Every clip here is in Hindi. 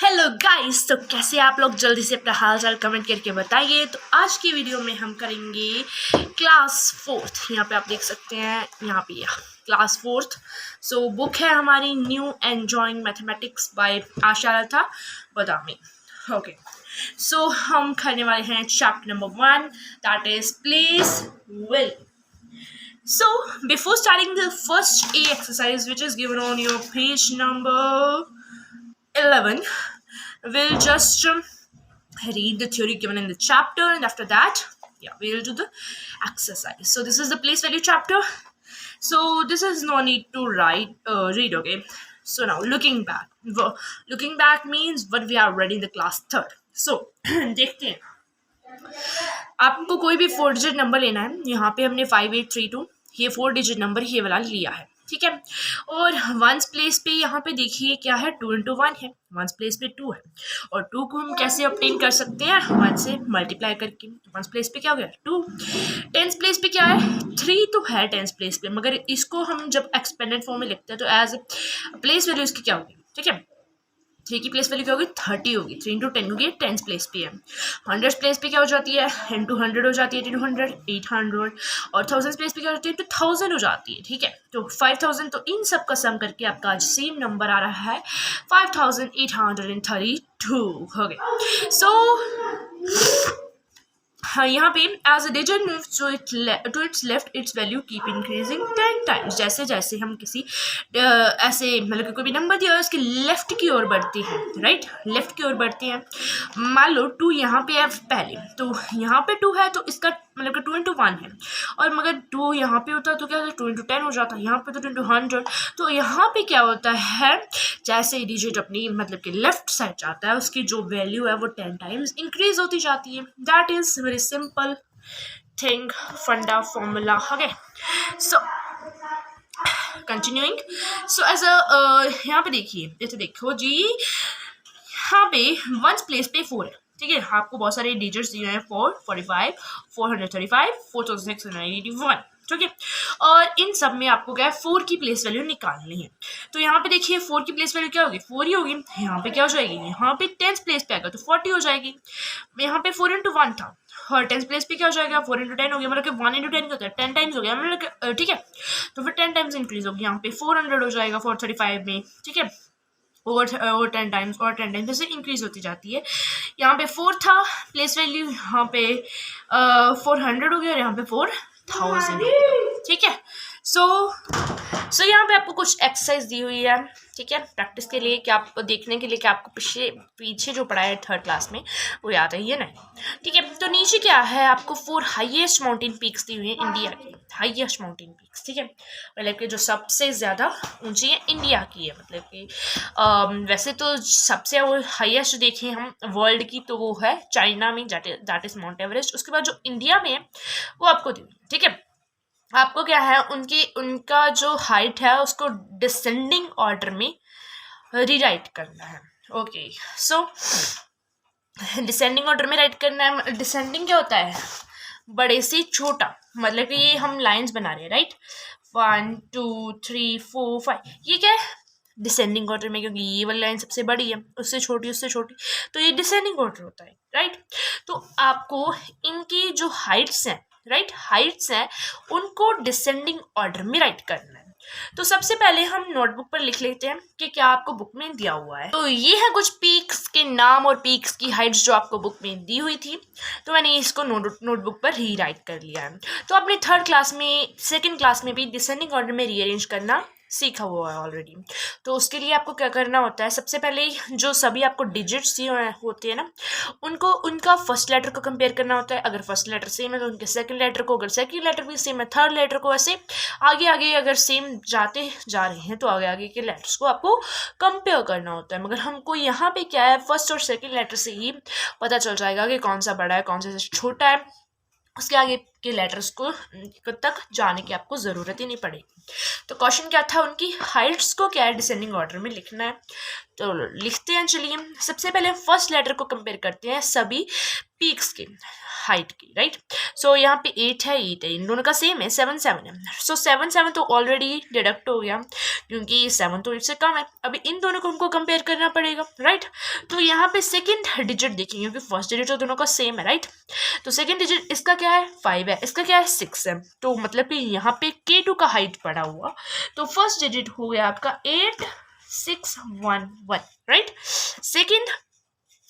हेलो गाइस, तो कैसे आप लोग? जल्दी से अपना हाल चाल कमेंट करके बताइए। तो आज की वीडियो में हम करेंगे क्लास फोर्थ। यहाँ पे आप देख सकते हैं, यहाँ पे क्लास फोर्थ। सो बुक है हमारी new enjoying mathematics by Asha Lata Badami. Okay, so हम करने वाले हैं chapter number 1, that is place value. So before starting the first A exercise, which is given on your page number 11, we'll just read the theory given in the chapter, and after that we'll do the exercise. So this is the place value chapter, so this is no need to read. Okay, so now looking back means what we have read in the class third. So देखते हैं, आपको कोई भी 4 डिजिट नंबर लेना है। यहाँ पे हमने 5832 ये 4 डिजिट नंबर ये वाला लिया है, ठीक है। और वंस प्लेस पे यहाँ पे देखिए क्या है, 2 into 1 है, वंस प्लेस पे 2 है। और 2 को हम कैसे ऑब्टेन कर सकते हैं, 1 से मल्टीप्लाई करके। वंस प्लेस पे क्या हो गया, 2। टेंस प्लेस पे क्या है, 3 तो है टेंस प्लेस पे, मगर इसको हम जब एक्सपेंडेड फॉर्म में लिखते हैं तो एज प्लेस वैल्यू इसकी क्या होगी, ठीक है। 3 की प्लेस वैल्यू क्या होगी, 30 होगी। 3 into 10 होगी, टेंस प्लेस पे है। 100 प्लेस पे क्या हो जाती है, into 100 हो जाती है, 100 800। और 1000 प्लेस पे क्या हो जाती है, तो 1000 हो जाती है, ठीक है। तो 5000, तो इन सब का सम करके आपका आज सेम नंबर आ रहा है 5832 हो गए। सो हाँ, यहाँ पे as a digit moves to its left its value keep increasing 10 times. जैसे जैसे हम किसी ऐसे मतलब कि कोई भी नंबर दिया है उसके लेफ्ट की ओर बढ़ती है, राइट, लेफ्ट की ओर बढ़ती है। मान लो 2 यहाँ पे है पहले, तो यहाँ पे 2 है तो इसका मतलब कि 2 into 1 है। और मगर 2 यहाँ पे होता है तो क्या होता है, 2 into 10 हो जाता है। यहाँ पे तो 2 into 100। तो यहाँ पे क्या होता है, जैसे ही डिजिट अपनी मतलब कि लेफ्ट साइड जाता है उसकी जो वैल्यू है वो 10 टाइम्स इंक्रीज होती जाती है। That is very simple thing, फंडा formula. Okay, so continuing, so as a यहाँ पे देखिए, जैसे देखो जी, यहाँ पे वंस प्लेस पे 4 है, ठीक है। आपको बहुत सारे डिजिट्स दिए हैं, 4 45 435 4681, ठीक है। और इन सब में आपको क्या है, 4 की प्लेस वैल्यू निकालनी है। तो यहाँ पे देखिए 4 की प्लेस वैल्यू क्या होगी, 4 ही होगी। यहाँ पे क्या हो जाएगी, यहाँ पे 10th प्लेस पे आएगा तो 40 हो जाएगी। यहाँ पे 4 into 1 था, और 10th प्लेस पे क्या हो जाएगा, 4 into 10 हो गया, मतलब कि 1 into 10 होता है 10 टाइम्स हो गया, मतलब ठीक है। तो फिर 10 टाइम्स इंक्रीज होगी, यहाँ पे 400 हो जाएगा 435 में, ठीक है। और 10 टाइम्स और 10 टाइम्स जैसे इंक्रीज होती जाती है। यहाँ पे 4 था प्लेस वैल्यू, यहाँ पे 400 हो गया, और यहाँ पे 4000, ठीक है। सो यहाँ पे आपको कुछ एक्सरसाइज दी हुई है, ठीक है, प्रैक्टिस के लिए, कि आपको देखने के लिए कि आपको पीछे जो पढ़ा है 3rd क्लास में वो याद है या नहीं, ठीक है। तो नीचे क्या है, आपको 4 हाईएस्ट माउंटेन पीक्स दी हुई है इंडिया की, हाईएस्ट माउंटेन पीक्स, ठीक है। मतलब कि जो सबसे ज़्यादा ऊंची है इंडिया की है, मतलब कि वैसे तो सबसे वो हाईएस्ट देखें हम वर्ल्ड की तो वो है चाइना में, दैट इज माउंट एवरेस्ट। उसके बाद जो इंडिया में है वो आपको दी हुई, ठीक है। आपको क्या है, उनका जो हाइट है उसको डिसेंडिंग ऑर्डर में रीराइट करना है। ओके, सो डिसेंडिंग ऑर्डर में राइट करना है। डिसेंडिंग क्या होता है, बड़े से छोटा, मतलब कि ये हम लाइंस बना रहे हैं, राइट, 1 2 3 4 5, ये क्या है डिसेंडिंग ऑर्डर में, क्योंकि ये वाली लाइन सबसे बड़ी है, उससे छोटी, तो ये डिसेंडिंग ऑर्डर होता है, राइट। तो आपको इनकी जो हाइट्स हैं, राइट, हाइट्स हैं, उनको डिसेंडिंग ऑर्डर में राइट करना है। तो सबसे पहले हम नोटबुक पर लिख लेते हैं कि क्या आपको बुक में दिया हुआ है। तो ये है कुछ पीक्स के नाम और पीक्स की हाइट्स जो आपको बुक में दी हुई थी, तो मैंने इसको नोटबुक पर रीराइट कर लिया है। तो अपने 3rd क्लास में, 2nd क्लास में भी डिसेंडिंग ऑर्डर में रीअरेंज करना सीखा हुआ है ऑलरेडी। तो उसके लिए आपको क्या करना होता है, सबसे पहले जो सभी आपको डिजिट्स होते हैं ना, उनको उनका फर्स्ट लेटर को कंपेयर करना होता है। अगर फर्स्ट लेटर सेम है तो उनके सेकंड लेटर को, अगर सेकंड लेटर भी सेम है थर्ड लेटर को, ऐसे आगे आगे अगर सेम जाते जा रहे हैं तो आगे आगे के लेटर्स को आपको कंपेयर करना होता है। मगर हमको यहाँ पे क्या है, फर्स्ट और सेकंड लेटर से ही पता चल जाएगा कि कौन सा बड़ा है कौन सा छोटा है, उसके आगे के लेटर्स को तक जाने की आपको ज़रूरत ही नहीं पड़ेगी। तो क्वेश्चन क्या था, उनकी हाइट्स को क्या है डिसेंडिंग ऑर्डर में लिखना है। तो लिखते हैं, चलिए। सबसे पहले फर्स्ट लेटर को कंपेयर करते हैं सभी पीक्स के। हाइट की, राइट। सो यहाँ पे 8 है, 8 है, इन दोनों का सेम है, 7 7 है। सो 7 7 तो ऑलरेडी डिडक्ट हो गया क्योंकि 7 तो 8 से कम है। अभी इन दोनों को हमको कंपेयर करना पड़ेगा, राइट। तो यहाँ पे सेकंड डिजिट देखेंगे क्योंकि फर्स्ट डिजिट तो दोनों का सेम है, राइट। तो सेकंड डिजिट इसका क्या है, 5 है, इसका क्या है, 6 है। तो मतलब कि यहाँ पे K2 का हाइट पड़ा हुआ, तो फर्स्ट डिजिट हो गया आपका 8 6 1 1, राइट।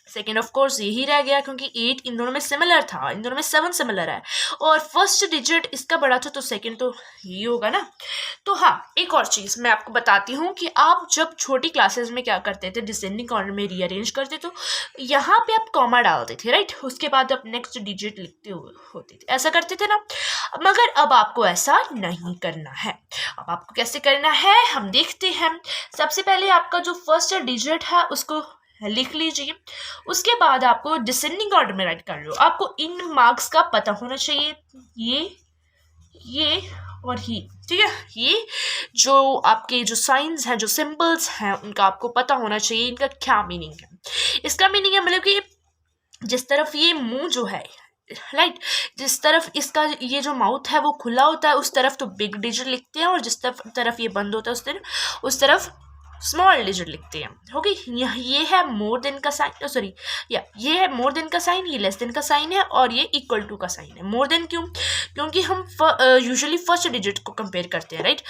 सेकेंड ऑफ कोर्स यही रह गया क्योंकि 8 इन दोनों में सिमिलर था, इन दोनों में 7 सिमिलर है, और फर्स्ट डिजिट इसका बड़ा था तो सेकेंड तो यही होगा ना। तो हाँ, एक और चीज़ मैं आपको बताती हूँ कि आप जब छोटी क्लासेस में क्या करते थे, डिसेंडिंग ऑर्डर में रीअरेंज करते तो यहाँ पे आप कॉमा डालते थे, राइट। उसके बाद आप नेक्स्ट डिजिट लिखते होते थे, ऐसा करते थे ना। मगर अब आपको ऐसा नहीं करना है। अब आपको कैसे करना है हम देखते हैं। सबसे पहले आपका जो फर्स्ट डिजिट है उसको लिख लीजिए, उसके बाद आपको डिसेंडिंग ऑर्डर में राइट कर लो। आपको इन मार्क्स का पता होना चाहिए, ये और ही, ठीक है। ये जो आपके जो साइंस हैं, जो सिंबल्स हैं, उनका आपको पता होना चाहिए, इनका क्या मीनिंग है। इसका मीनिंग है मतलब कि जिस तरफ ये मुंह जो है, राइट, जिस तरफ इसका ये जो माउथ है वो खुला होता है उस तरफ तो बिग डिजिट लिखते हैं, और जिस तरफ ये बंद होता है उस तरफ स्मॉल डिजिट लिखते हैं। ओके, ये है मोर देन का साइन, सॉरी ये है मोर देन का साइन, ये लेस देन का साइन है, और ये इक्वल टू का साइन है। मोर देन क्यों? क्योंकि हम यूजुअली फर्स्ट डिजिट को कंपेयर करते हैं, राइट।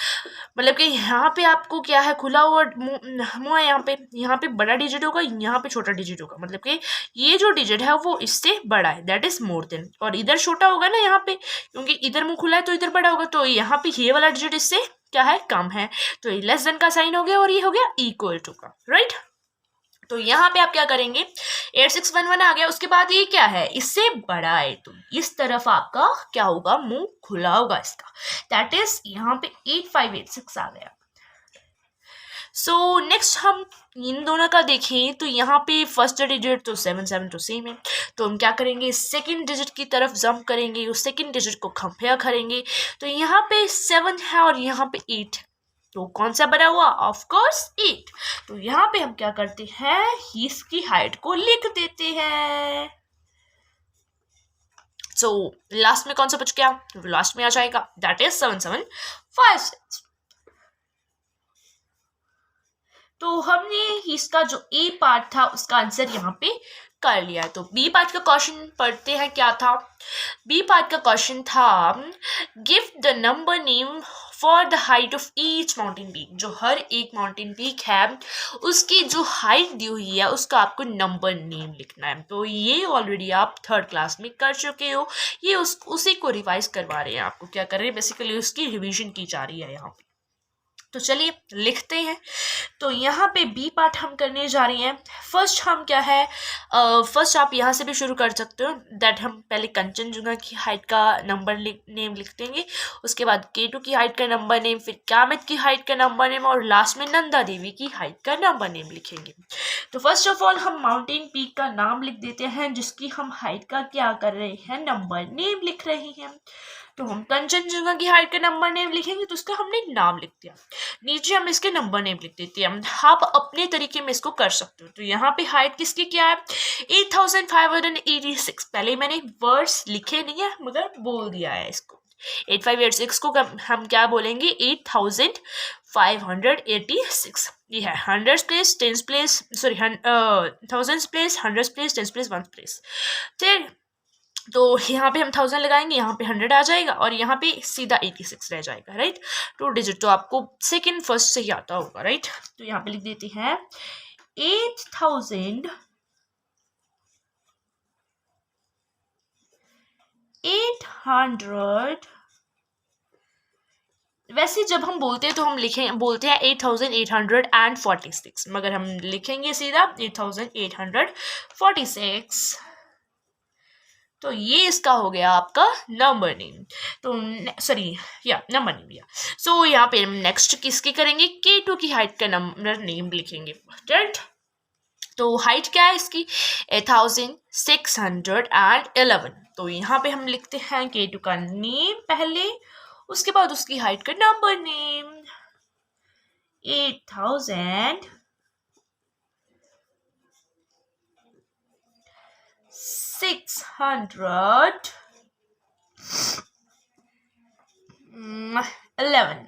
मतलब कि यहाँ पे आपको क्या है, खुला हुआ मुंह है, यहाँ पे बड़ा डिजिट होगा, यहाँ पे छोटा डिजिट होगा, मतलब कि ये जो डिजिट है वो इससे बड़ा है, दैट इज मोर देन। और इधर छोटा होगा ना यहाँ पे, क्योंकि इधर मुंह खुला है तो इधर बड़ा होगा, तो यहाँ पे ये वाला डिजिट इससे क्या है, कम है, तो ये लेस देन का साइन हो गया, और ये हो गया इक्वल टू का, राइट। तो यहाँ पे आप क्या करेंगे, 8611 आ गया, उसके बाद ये क्या है, इससे बड़ा है, तो इस तरफ आपका क्या होगा, मुंह खुला होगा इसका, दैट इज यहाँ पे 8586 आ गया। सो नेक्स्ट हम इन दोनों का देखें तो यहाँ पे फर्स्ट डिजिट तो 7 7 तो सेम है, तो हम क्या करेंगे, सेकंड डिजिट की तरफ जंप करेंगे, उस सेकंड डिजिट को कंपेयर करेंगे। तो यहाँ पे 7 है और यहाँ पे 8 है, तो कौन सा बना हुआ, ऑफ कोर्स 8। तो यहाँ पे हम क्या करते हैं, इसकी हाइट को लिख देते हैं। सो लास्ट में कौन सा बच गया, लास्ट में आ जाएगा, दैट इज 7756। तो हमने इसका जो ए पार्ट था उसका आंसर यहाँ पे कर लिया। तो बी पार्ट का क्वेश्चन पढ़ते हैं, क्या था। बी पार्ट का क्वेश्चन था, give the number name for the height of each mountain peak. जो हर एक माउंटेन पीक है उसकी जो हाइट दी हुई है उसका आपको नंबर नेम लिखना है। तो ये ऑलरेडी आप थर्ड क्लास में कर चुके हो, ये उसी को रिवाइज करवा रहे हैं, आपको क्या कर रहे हैं, बेसिकली उसकी रिवीजन की जा रही है यहाँ पे। तो चलिए लिखते हैं। तो यहाँ पे बी पार्ट हम करने जा रही हैं। फर्स्ट हम क्या है, फर्स्ट आप यहाँ से भी शुरू कर सकते हो, दैट हम पहले कंचनजुंगा की हाइट का नंबर नेम लिख देंगे, उसके बाद K2 की हाइट का नंबर नेम, फिर क्यामत की हाइट का नंबर नेम, और लास्ट में नंदा देवी की हाइट का नंबर नेम लिखेंगे। तो फर्स्ट ऑफ ऑल हम माउंटेन पीक का नाम लिख देते हैं जिसकी हम हाइट का क्या कर रहे हैं, नंबर नेम लिख रहे हैं। तो हम कंचनजुंगा की हाइट का नंबर नेम लिखेंगे, तो उसका हमने नाम लिख दिया, नीचे हम इसके नंबर नेम लिख देते हैं। आप अपने तरीके में इसको कर सकते हो। तो यहाँ पे हाइट किसकी क्या है, 8586। पहले मैंने वर्ड्स लिखे नहीं है मगर बोल दिया है इसको। 8586 को हम क्या बोलेंगे, 8586। ये है 100 place 10 place, sorry 1000 place 100 place 10 place 1 place, ठीक। तो यहाँ पे हम 1000 लगाएंगे, यहाँ पे 100 आ जाएगा, और यहाँ पे सीधा 86 रह जाएगा, राइट। 2 डिजिट तो आपको सेकंड फर्स्ट से ही आता होगा, राइट। तो यहाँ पे लिख देते हैं 8800 वैसे जब हम बोलते हैं तो हम बोलते हैं 8846, मगर हम लिखेंगे सीधा 8846। तो ये इसका हो गया आपका नंबर नेम। तो सॉरी नंबर नेम या सो यहाँ पे हम नेक्स्ट किसकी करेंगे, K2 की हाइट का नंबर नेम लिखेंगे, राइट। तो हाइट क्या है इसकी, 8611। तो यहाँ पे हम लिखते हैं K2 का नेम पहले, उसके बाद उसकी हाइट का नंबर नेम 8006। 611,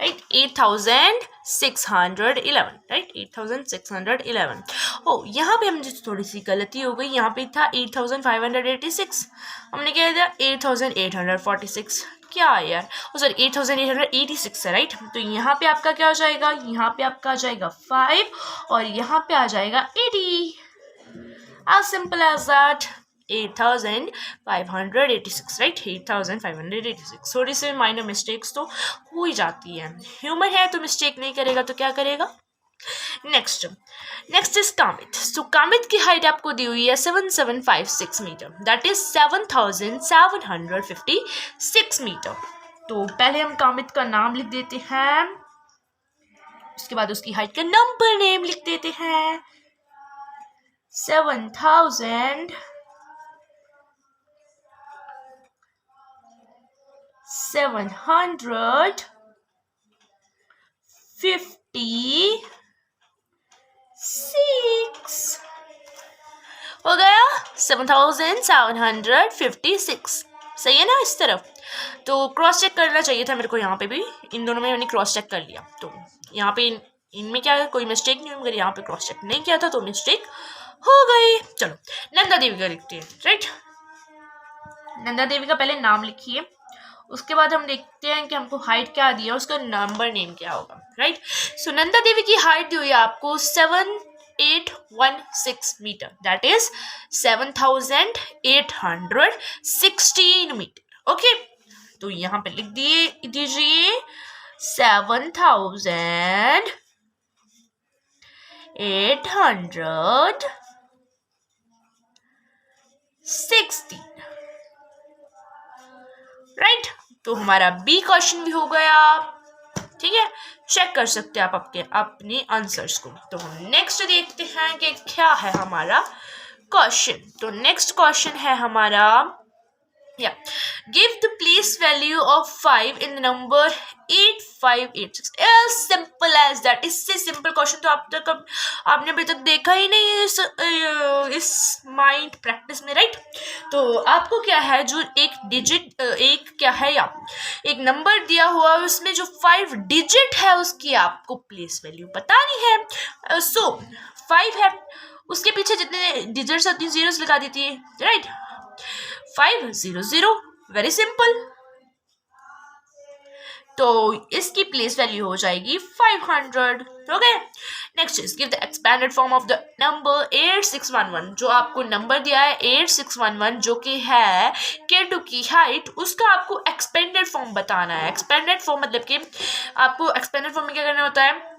right? 8611, right? 8611. ओ यहाँ पे मुझे थोड़ी सी गलती हो गई, यहाँ पे था 8586, हमने क्या दिया 8846. क्या यार, ओ सॉरी 8886 है, राइट? तो यहाँ पे आपका क्या हो जाएगा, यहाँ पे आपका आ जाएगा 5 और यहाँ पे आ जाएगा 80. as simple as that. 8586, right? 8586. थोड़ी सी माइनर मिस्टेक्स तो हो ही जाती है, ह्यूमन है तो मिस्टेक नहीं करेगा तो क्या करेगा. Next is कामित. सो कामित की हाइट आपको दी हुई है 7756 मीटर, दैट इज 7756 मीटर. तो पहले हम कामित का नाम लिख देते हैं, उसके बाद उसकी हाइट का नंबर नेम लिख देते हैं. 7756 हो गया. 7756 सही है ना इस तरफ. तो क्रॉस चेक करना चाहिए था मेरे को, यहाँ पे भी इन दोनों में मैंने क्रॉस चेक कर लिया. तो यहाँ पे इनमें क्या है, कोई मिस्टेक नहीं हुई, मगर यहाँ पे क्रॉस चेक नहीं किया था तो मिस्टेक हो गई. चलो नंदा देवी का लिखते हैं, राइट? नंदा देवी का पहले नाम लिखिए, उसके बाद हम देखते हैं कि हमको हाइट क्या दिया, उसका नंबर नेम क्या होगा, राइट? सो नंदा देवी की हाइट दी हुई है आपको 7816 metre, that is 7816 metre. Okay, तो यहाँ पे लिख दीजिए 7816, राइट? तो हमारा बी क्वेश्चन भी हो गया. ठीक है, चेक कर सकते हैं आप अपने आंसर्स को. तो हम नेक्स्ट देखते हैं कि क्या है हमारा क्वेश्चन. तो नेक्स्ट क्वेश्चन है हमारा, give the place value of 5 in the number 8586. as simple as that. इससे सिंपल क्वेश्चन तो आपने अभी तक देखा ही नहीं है इस माइंड प्रैक्टिस में, राइट? तो आपको क्या है, जो एक डिजिट एक क्या है या एक नंबर दिया हुआ है, उसमें जो 5 डिजिट है उसकी आपको प्लेस वैल्यू बतानी है. सो 5 है, उसके पीछे जितने डिजिट्स उतनी जीरोस लगा देती है, राइट? 500, very simple. तो इसकी प्लेस वैल्यू हो जाएगी 500. Okay, next is give the expanded form of the number 8611. जो आपको नंबर दिया है 8611, जो कि है K2 की हाइट, उसका आपको एक्सपेंडेड फॉर्म बताना है. एक्सपेंडेड फॉर्म मतलब कि आपको एक्सपेंडेड फॉर्म में क्या करना होता है,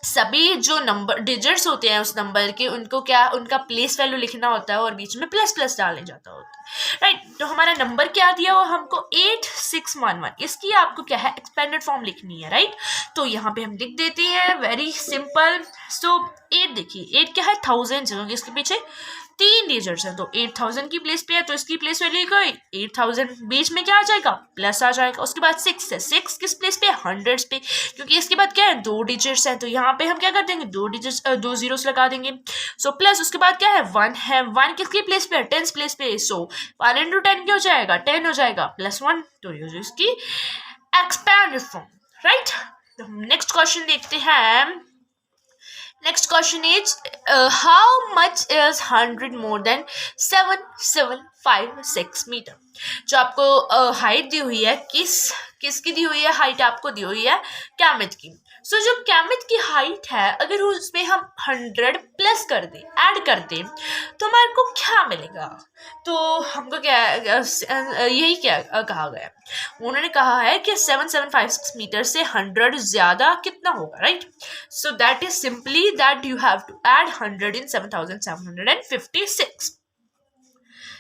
सभी जो नंबर डिजिट्स होते हैं उस नंबर के, उनको क्या, उनका प्लेस वैल्यू लिखना होता है और बीच में प्लस प्लस डालने जाता होता है, राइट? तो हमारा नंबर क्या दिया हुआ हमको 8611, इसकी आपको क्या है एक्सपेंडेड फॉर्म लिखनी है, राइट? तो यहाँ पे हम लिख देते हैं, वेरी सिंपल. सो 8 देखिए, 8 क्या है 1000 क्योंकि इसके पीछे 3 डिजिट्स है, तो 8000 की प्लेस पे है तो इसकी प्लेस वैल्यू कोई 8000, बीच में क्या आ जाएगा, प्लस आ जाएगा. उसके बाद 6 है, 6 किस प्लेस पे, 100 पे, क्योंकि इसके बाद क्या है 2 डिजिट्स है, तो यहाँ पे हम क्या कर देंगे 2 डिजिट्स 2 जीरोस लगा देंगे. सो प्लस उसके बाद क्या है 1 है, 1 किसकी प्लेस पे है 10 प्लेस पे, सो 1 into 10 क्या हो जाएगा 10 हो जाएगा, +1. तो ये इसकी एक्सपैंडेड फॉर्म, राइट? तो हम नेक्स्ट क्वेश्चन देखते हैं. Next question is how much is 100 more than 7756 metre. जो आपको हाइट दी हुई है, किसकी दी हुई है हाइट, आपको दी हुई है कैमित की. सो जो कैमित की हाइट है, अगर उसमें हम 100 प्लस कर दें, ऐड कर दें, तो हमारे को क्या मिलेगा. तो हमको क्या यही क्या कहा गया, उन्होंने कहा है कि 7756 मीटर से 100 ज्यादा कितना होगा, right? So that is simply that you have to add 100 in 7756.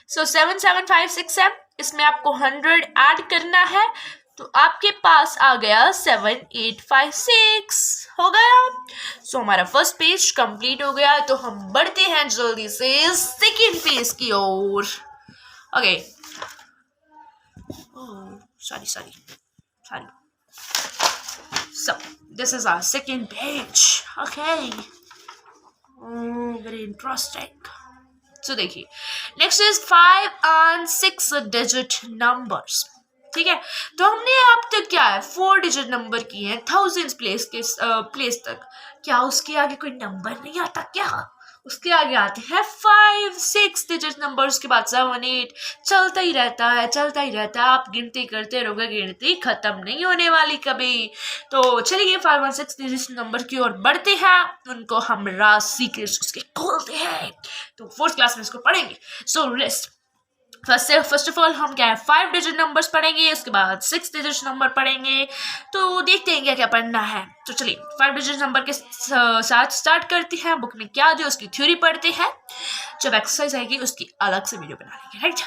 So 7756 है, इसमें आपको 100 ऐड करना है, तो आपके पास आ गया 7856 हो गया. सो हमारा फर्स्ट पेज कंप्लीट हो गया. तो हम बढ़ते हैं जल्दी से सेकेंड पेज की ओर. Okay, sorry. So this is our second page. Okay, very interesting. सो देखिए, next is 5 and 6 digit numbers. ठीक है, तो हमने अब तक क्या है 4 डिजिट नंबर किए हैं थाउजेंड्स प्लेस तक। क्या उसके आगे कोई नंबर नहीं आता क्या? उसके आगे आते हैं 5 6 डिजिट नंबर, उसके बाद 7 8, चलता ही रहता है, चलता ही रहता है। आप गिनती करते रहोगे, गिनती खत्म नहीं होने वाली कभी। तो चलिए 5 और 6 डिजिट नंबर की ओर बढ़ते हैं, उनको हम राज सीक्रेट्स उसके खोलते हैं। तो 4th क्लास में इसको पढ़ेंगे। सो लिस्ट, फर्स्ट ऑफ ऑल हम क्या है 5 डिजिट नंबर्स पढ़ेंगे, उसके बाद 6 डिजिट नंबर पढ़ेंगे। तो देखते हैं क्या क्या पढ़ना है। तो चलिए 5 डिजिट नंबर के साथ स्टार्ट करते हैं। बुक में क्या जो उसकी थ्योरी पढ़ते हैं, जब एक्सरसाइज आएगी उसकी अलग से वीडियो बना लेंगे, राइट।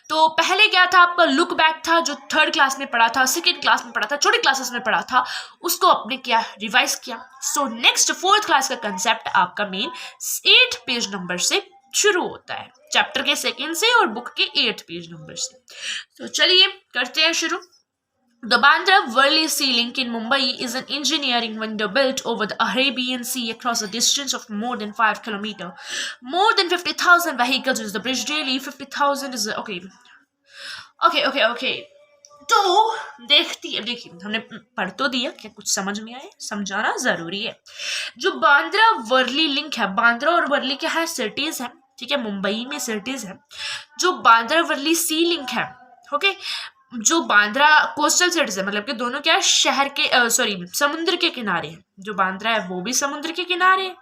तो पहले क्या था आपका लुक बैक था, जो 3rd क्लास में पढ़ा था, 2nd क्लास में पढ़ा था, छोटी क्लासेस में पढ़ा था, उसको आपने क्या रिवाइज किया। सो नेक्स्ट 4th क्लास का कंसेप्ट आपका मेन 8 पेज नंबर से शुरू होता है, चैप्टर के 2nd से और बुक के 8th पेज नंबर से। तो चलिए करते हैं शुरू। The Bandra-Worli Sea Link in Mumbai is an engineering wonder built over the Arabian Sea across a distance of more than 5 kilometers. More than 50,000 vehicles use the bridge daily. 50,000 is okay. तो देखिए हमने पढ़ तो दिया, क्या कुछ समझ में आए? समझाना जरूरी है। जो बांद्रा वर्ली लिंक है, बांद्रा और वर्ली क्या है सिटीज है, ठीक है, मुंबई में सिटीज है। जो बांद्रा वर्ली सी लिंक है, ओके, जो बांद्रा कोस्टल सिटीज है, मतलब कि दोनों क्या है शहर के समुद्र के किनारे है। जो बांद्रा है वो भी समुद्र के किनारे है,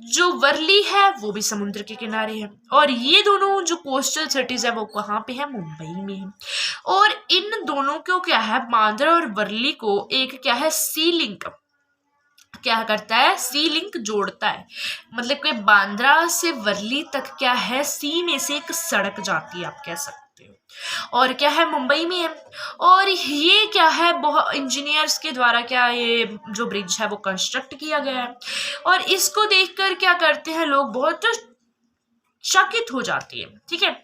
जो वर्ली है वो भी समुद्र के किनारे है, और ये दोनों जो कोस्टल सिटीज है वो कहाँ पे है? मुंबई में है। और इन दोनों को क्या है, बांद्रा और वर्ली को एक क्या है सी लिंक क्या करता है, सी लिंक जोड़ता है। मतलब कि बांद्रा से वर्ली तक क्या है सी में से एक सड़क जाती है, आप कह सकते हो, और क्या है मुंबई में है। और ये क्या है बहुत इंजीनियर्स के द्वारा क्या ये जो ब्रिज है वो कंस्ट्रक्ट किया गया है, और इसको देखकर क्या करते हैं लोग बहुत चकित हो जाती है, ठीक है।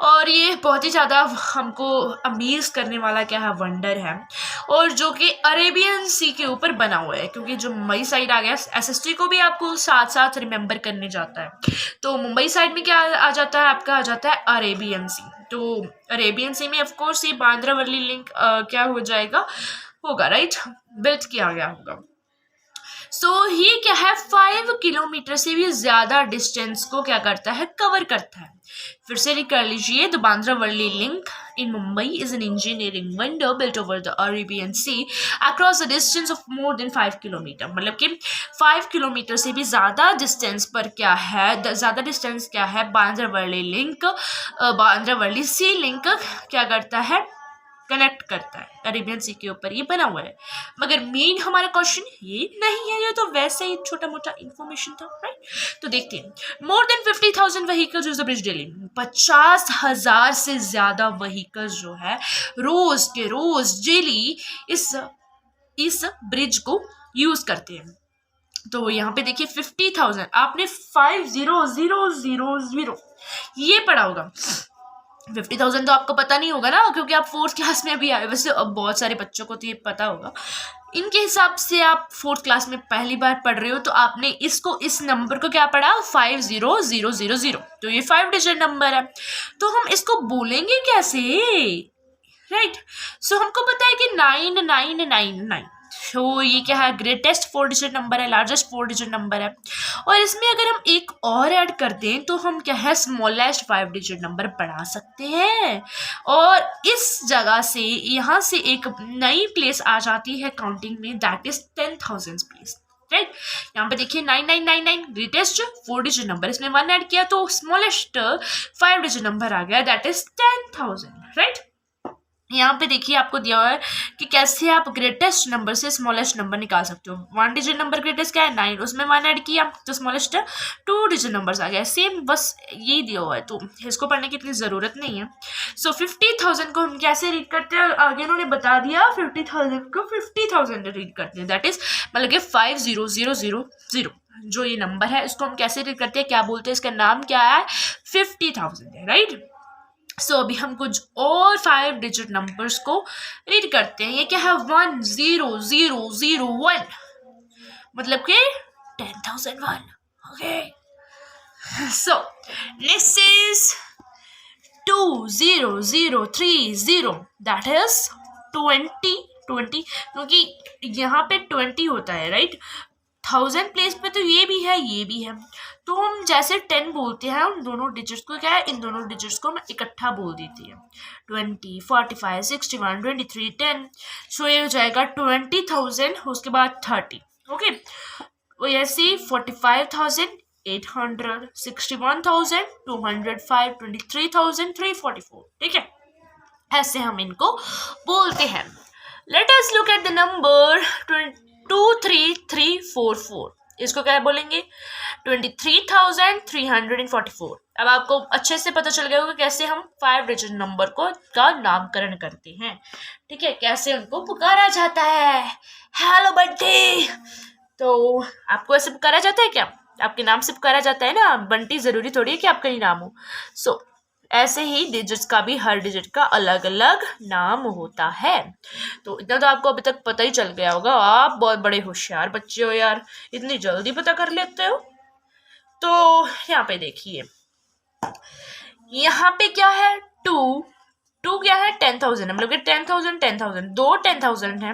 और ये बहुत ही ज़्यादा हमको अमेज करने वाला क्या है वंडर है, और जो कि अरेबियन सी के ऊपर बना हुआ है, क्योंकि जो मुंबई साइड आ गया एसएसटी को भी आपको साथ साथ रिमेंबर करने जाता है। तो मुंबई साइड में क्या आ जाता है आपका, आ जाता है अरेबियन सी। तो अरेबियन सी में ऑफकोर्स ये बांद्रा वर्ली लिंक क्या हो जाएगा होगा, राइट, बिल्ट किया गया होगा। सो ये क्या है 5 किलोमीटर से भी ज्यादा डिस्टेंस को क्या करता है, कवर करता है। फिर से कर लीजिए, the Bandra Worli link in Mumbai is an engineering wonder built over the Arabian Sea across a distance of more than 5 kilometer। मतलब कि 5 किलोमीटर से भी ज़्यादा डिस्टेंस पर क्या है, ज़्यादा डिस्टेंस क्या है, बांद्रा वर्ली लिंक, बांद्रा वर्ली सी लिंक क्या करता है, कनेक्ट करता है। अरेबियन सी के ऊपर ये बना हुआ है, मगर मेन हमारा क्वेश्चन ये नहीं है, ये तो वैसे ही छोटा मोटा इंफॉर्मेशन था, राइट। तो देखते हैं, more than 50,000 vehicles use the bridge daily. 50,000 से ज्यादा व्हीकल्स जो है रोज के रोज डेली इस ब्रिज को यूज करते हैं। तो यहाँ पे देखिए 50,000, आपने 50,000 ये पढ़ा होगा। 50,000 तो आपको पता नहीं होगा ना, क्योंकि आप 4th क्लास में अभी आए। वैसे अब बहुत सारे बच्चों को तो ये पता होगा। इनके हिसाब से आप 4th क्लास में पहली बार पढ़ रहे हो, तो आपने इसको इस नंबर को क्या पढ़ा 50,000। तो ये 5 डिजिट नंबर है, तो हम इसको बोलेंगे कैसे, राइट। सो हमको पता है कि 9999। तो ये क्या है ग्रेटेस्ट 4 डिजिट नंबर है, लार्जेस्ट 4 डिजिट नंबर है। और इसमें अगर हम एक और ऐड कर दें तो हम क्या है स्मॉलेस्ट 5 डिजिट नंबर बढ़ा सकते हैं। और इस जगह से यहाँ से एक नई प्लेस आ जाती है काउंटिंग में, दैट इज 10,000 प्लेस, राइट। यहाँ पे देखिए 9999 ग्रेटेस्ट 4 डिजिट नंबर, इसमें 1 ऐड किया तो स्मॉलेस्ट 5 डिजिट नंबर आ गया, दैट इज 10,000, राइट। यहाँ पे देखिए आपको दिया हुआ है कि कैसे आप ग्रेटेस्ट नंबर से स्मॉलेस्ट नंबर निकाल सकते हो। 1 डिजिट नंबर ग्रेटेस्ट क्या है 9, उसमें 1 ऐड किया तो स्मॉलेस्ट 2 डिजिट नंबर्स आ गया, सेम बस यही दिया हुआ है, तो इसको पढ़ने की इतनी ज़रूरत नहीं है। सो 50,000 को हम कैसे रीड करते हैं, आगे उन्होंने बता दिया 50,000 को 50,000 रीड करते हैं, दैट इज मतलब कि 50,000 जो ये नंबर है इसको हम कैसे रीड करते हैं, क्या बोलते हैं, इसका नाम क्या है 50,000 है, राइट। सो अभी हम कुछ और 5 डिजिट नंबर्स को रीड करते हैं। ये क्या है 10001, मतलब कि 10,001, okay. So next is 20,030, that is 20 क्योंकि यहाँ पे 20 होता है राइट, 1000 प्लेस पे तो ये भी है ये भी है, तो हम जैसे 10 बोलते हैं उन दोनों डिजिट्स को क्या है, इन दोनों डिजिट्स को हम इकट्ठा बोल देते हैं, 20, 45, 61, 23, 10, सो ये हो जाएगा 20,000, उसके बाद 30, ओके, ऐसे 45,800, 61,205, 23,344, ठीक है, ऐसे हम इनको बोलते हैं। Let us look at the number 23344, इसको क्या बोलेंगे, 23,344। अब आपको अच्छे से पता चल गया होगा कैसे हम 5 डिजिट नंबर को का नामकरण करते हैं, ठीक है, कैसे उनको पुकारा जाता है। हेलो बंटी, तो आपको ऐसे पुकारा जाता है क्या, आपके नाम से पुकारा जाता है ना, बंटी जरूरी थोड़ी है कि आपका ही नाम हो। सो ऐसे ही डिजिट्स का भी हर डिजिट का अलग अलग नाम होता है। तो इतना तो आपको अभी तक पता ही चल गया होगा, आप बहुत बड़े होशियार बच्चे हो यार, इतनी जल्दी पता कर लेते हो। तो यहाँ पे देखिए, यहाँ पे क्या है, टू क्या है, 10,000, मतलब कि 10,000 दो 10,000 है,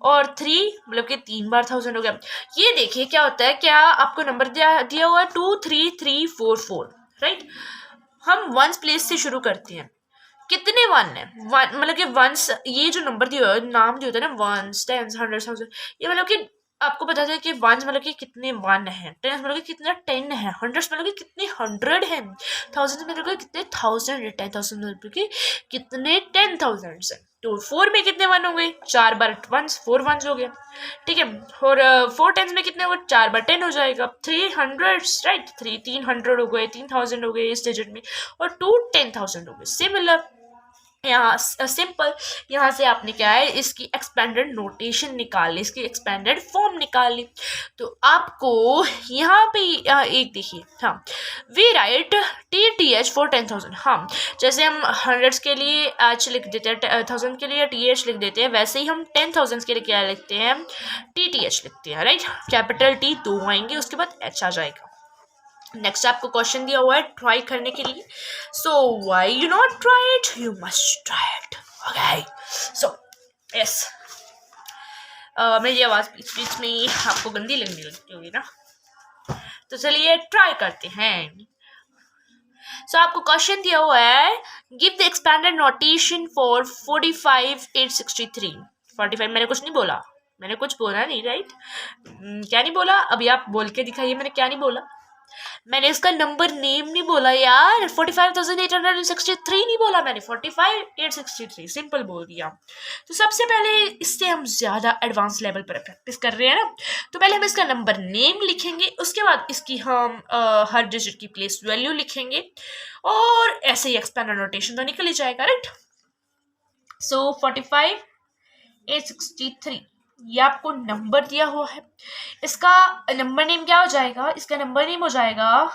और 3 मतलब कि 3 बार 1000 हो गया। ये देखिए क्या होता है, क्या आपको नंबर दिया हुआ है 23344, राइट, हम वंस प्लेस से शुरू करते हैं, कितने वन है, मतलब कि वंस, ये जो नंबर दिया हुआ है, नाम जो होता है ना, वंस, टेंस, हंड्रेड, थाउजेंड, ये मतलब कि आपको पता है कि वंस मतलब कि कितने वन है, टेंस मतलब कि कितना 10 है, हंड्रेड्स मतलब कि कितने 100 है, थाउजेंड मतलब कि कितने 1000 है, 10,000 मतलब कि कितने 10,000 है। तो 4 में कितने वन हो गए, 4 बार वंस, 4 वंस हो गया, ठीक है, और 4 टेंस में कितने हो, 4 बार 10 हो जाएगा, 300, राइट, 300 हो गए, 3,000 हो गए इस डिजिट में, और 2 10,000 हो गए। सिमिलर यहाँ सिंपल, यहाँ से आपने क्या है, इसकी एक्सपेंडेड नोटेशन निकाल ली, इसकी एक्सपेंडेड फॉर्म निकाल ली। तो आपको यहाँ पे एक देखिए, हाँ, वी राइट TTH फॉर 10,000, हाँ, जैसे हम हंड्रेड्स के लिए एच लिख देते हैं, 1000 के लिए TH लिख देते हैं, वैसे ही हम 10,000 के लिए क्या लिखते हैं, TTH लिखते हैं, राइट, कैपिटल T 2 आएंगे, उसके बाद H आ जाएगा। नेक्स्ट आपको क्वेश्चन दिया हुआ है ट्राई करने के लिए, so why you not try it, you must try it, okay. So yes, मेरी आवाज बीच बीच में आपको गंदी लगने लगती होगी ना, तो चलिए ट्राई करते हैं। सो आपको क्वेश्चन दिया हुआ है, give the expanded notation for 45,863, 45 मैंने कुछ नहीं बोला, मैंने कुछ बोला नहीं, राइट, क्या नहीं बोला, अभी आप बोल के दिखाइए मैंने क्या नहीं बोला, मैंने इसका नंबर नेम नहीं बोला यार, 45,863 नहीं बोला मैंने, 45,863 सिंपल बोल दिया। तो सबसे पहले इससे हम ज़्यादा एडवांस लेवल पर प्रैक्टिस कर रहे हैं ना, तो पहले हम इसका नंबर नेम लिखेंगे, उसके बाद इसकी हम हर डिजिट की प्लेस वैल्यू लिखेंगे, और ऐसे ही एक्सपेंडेड नोटेशन तो निकल ही जाएगा, राइट। सो 45,863 ये आपको नंबर दिया हुआ है, इसका नंबर नेम क्या हो जाएगा, इसका नंबर नेम हो जाएगा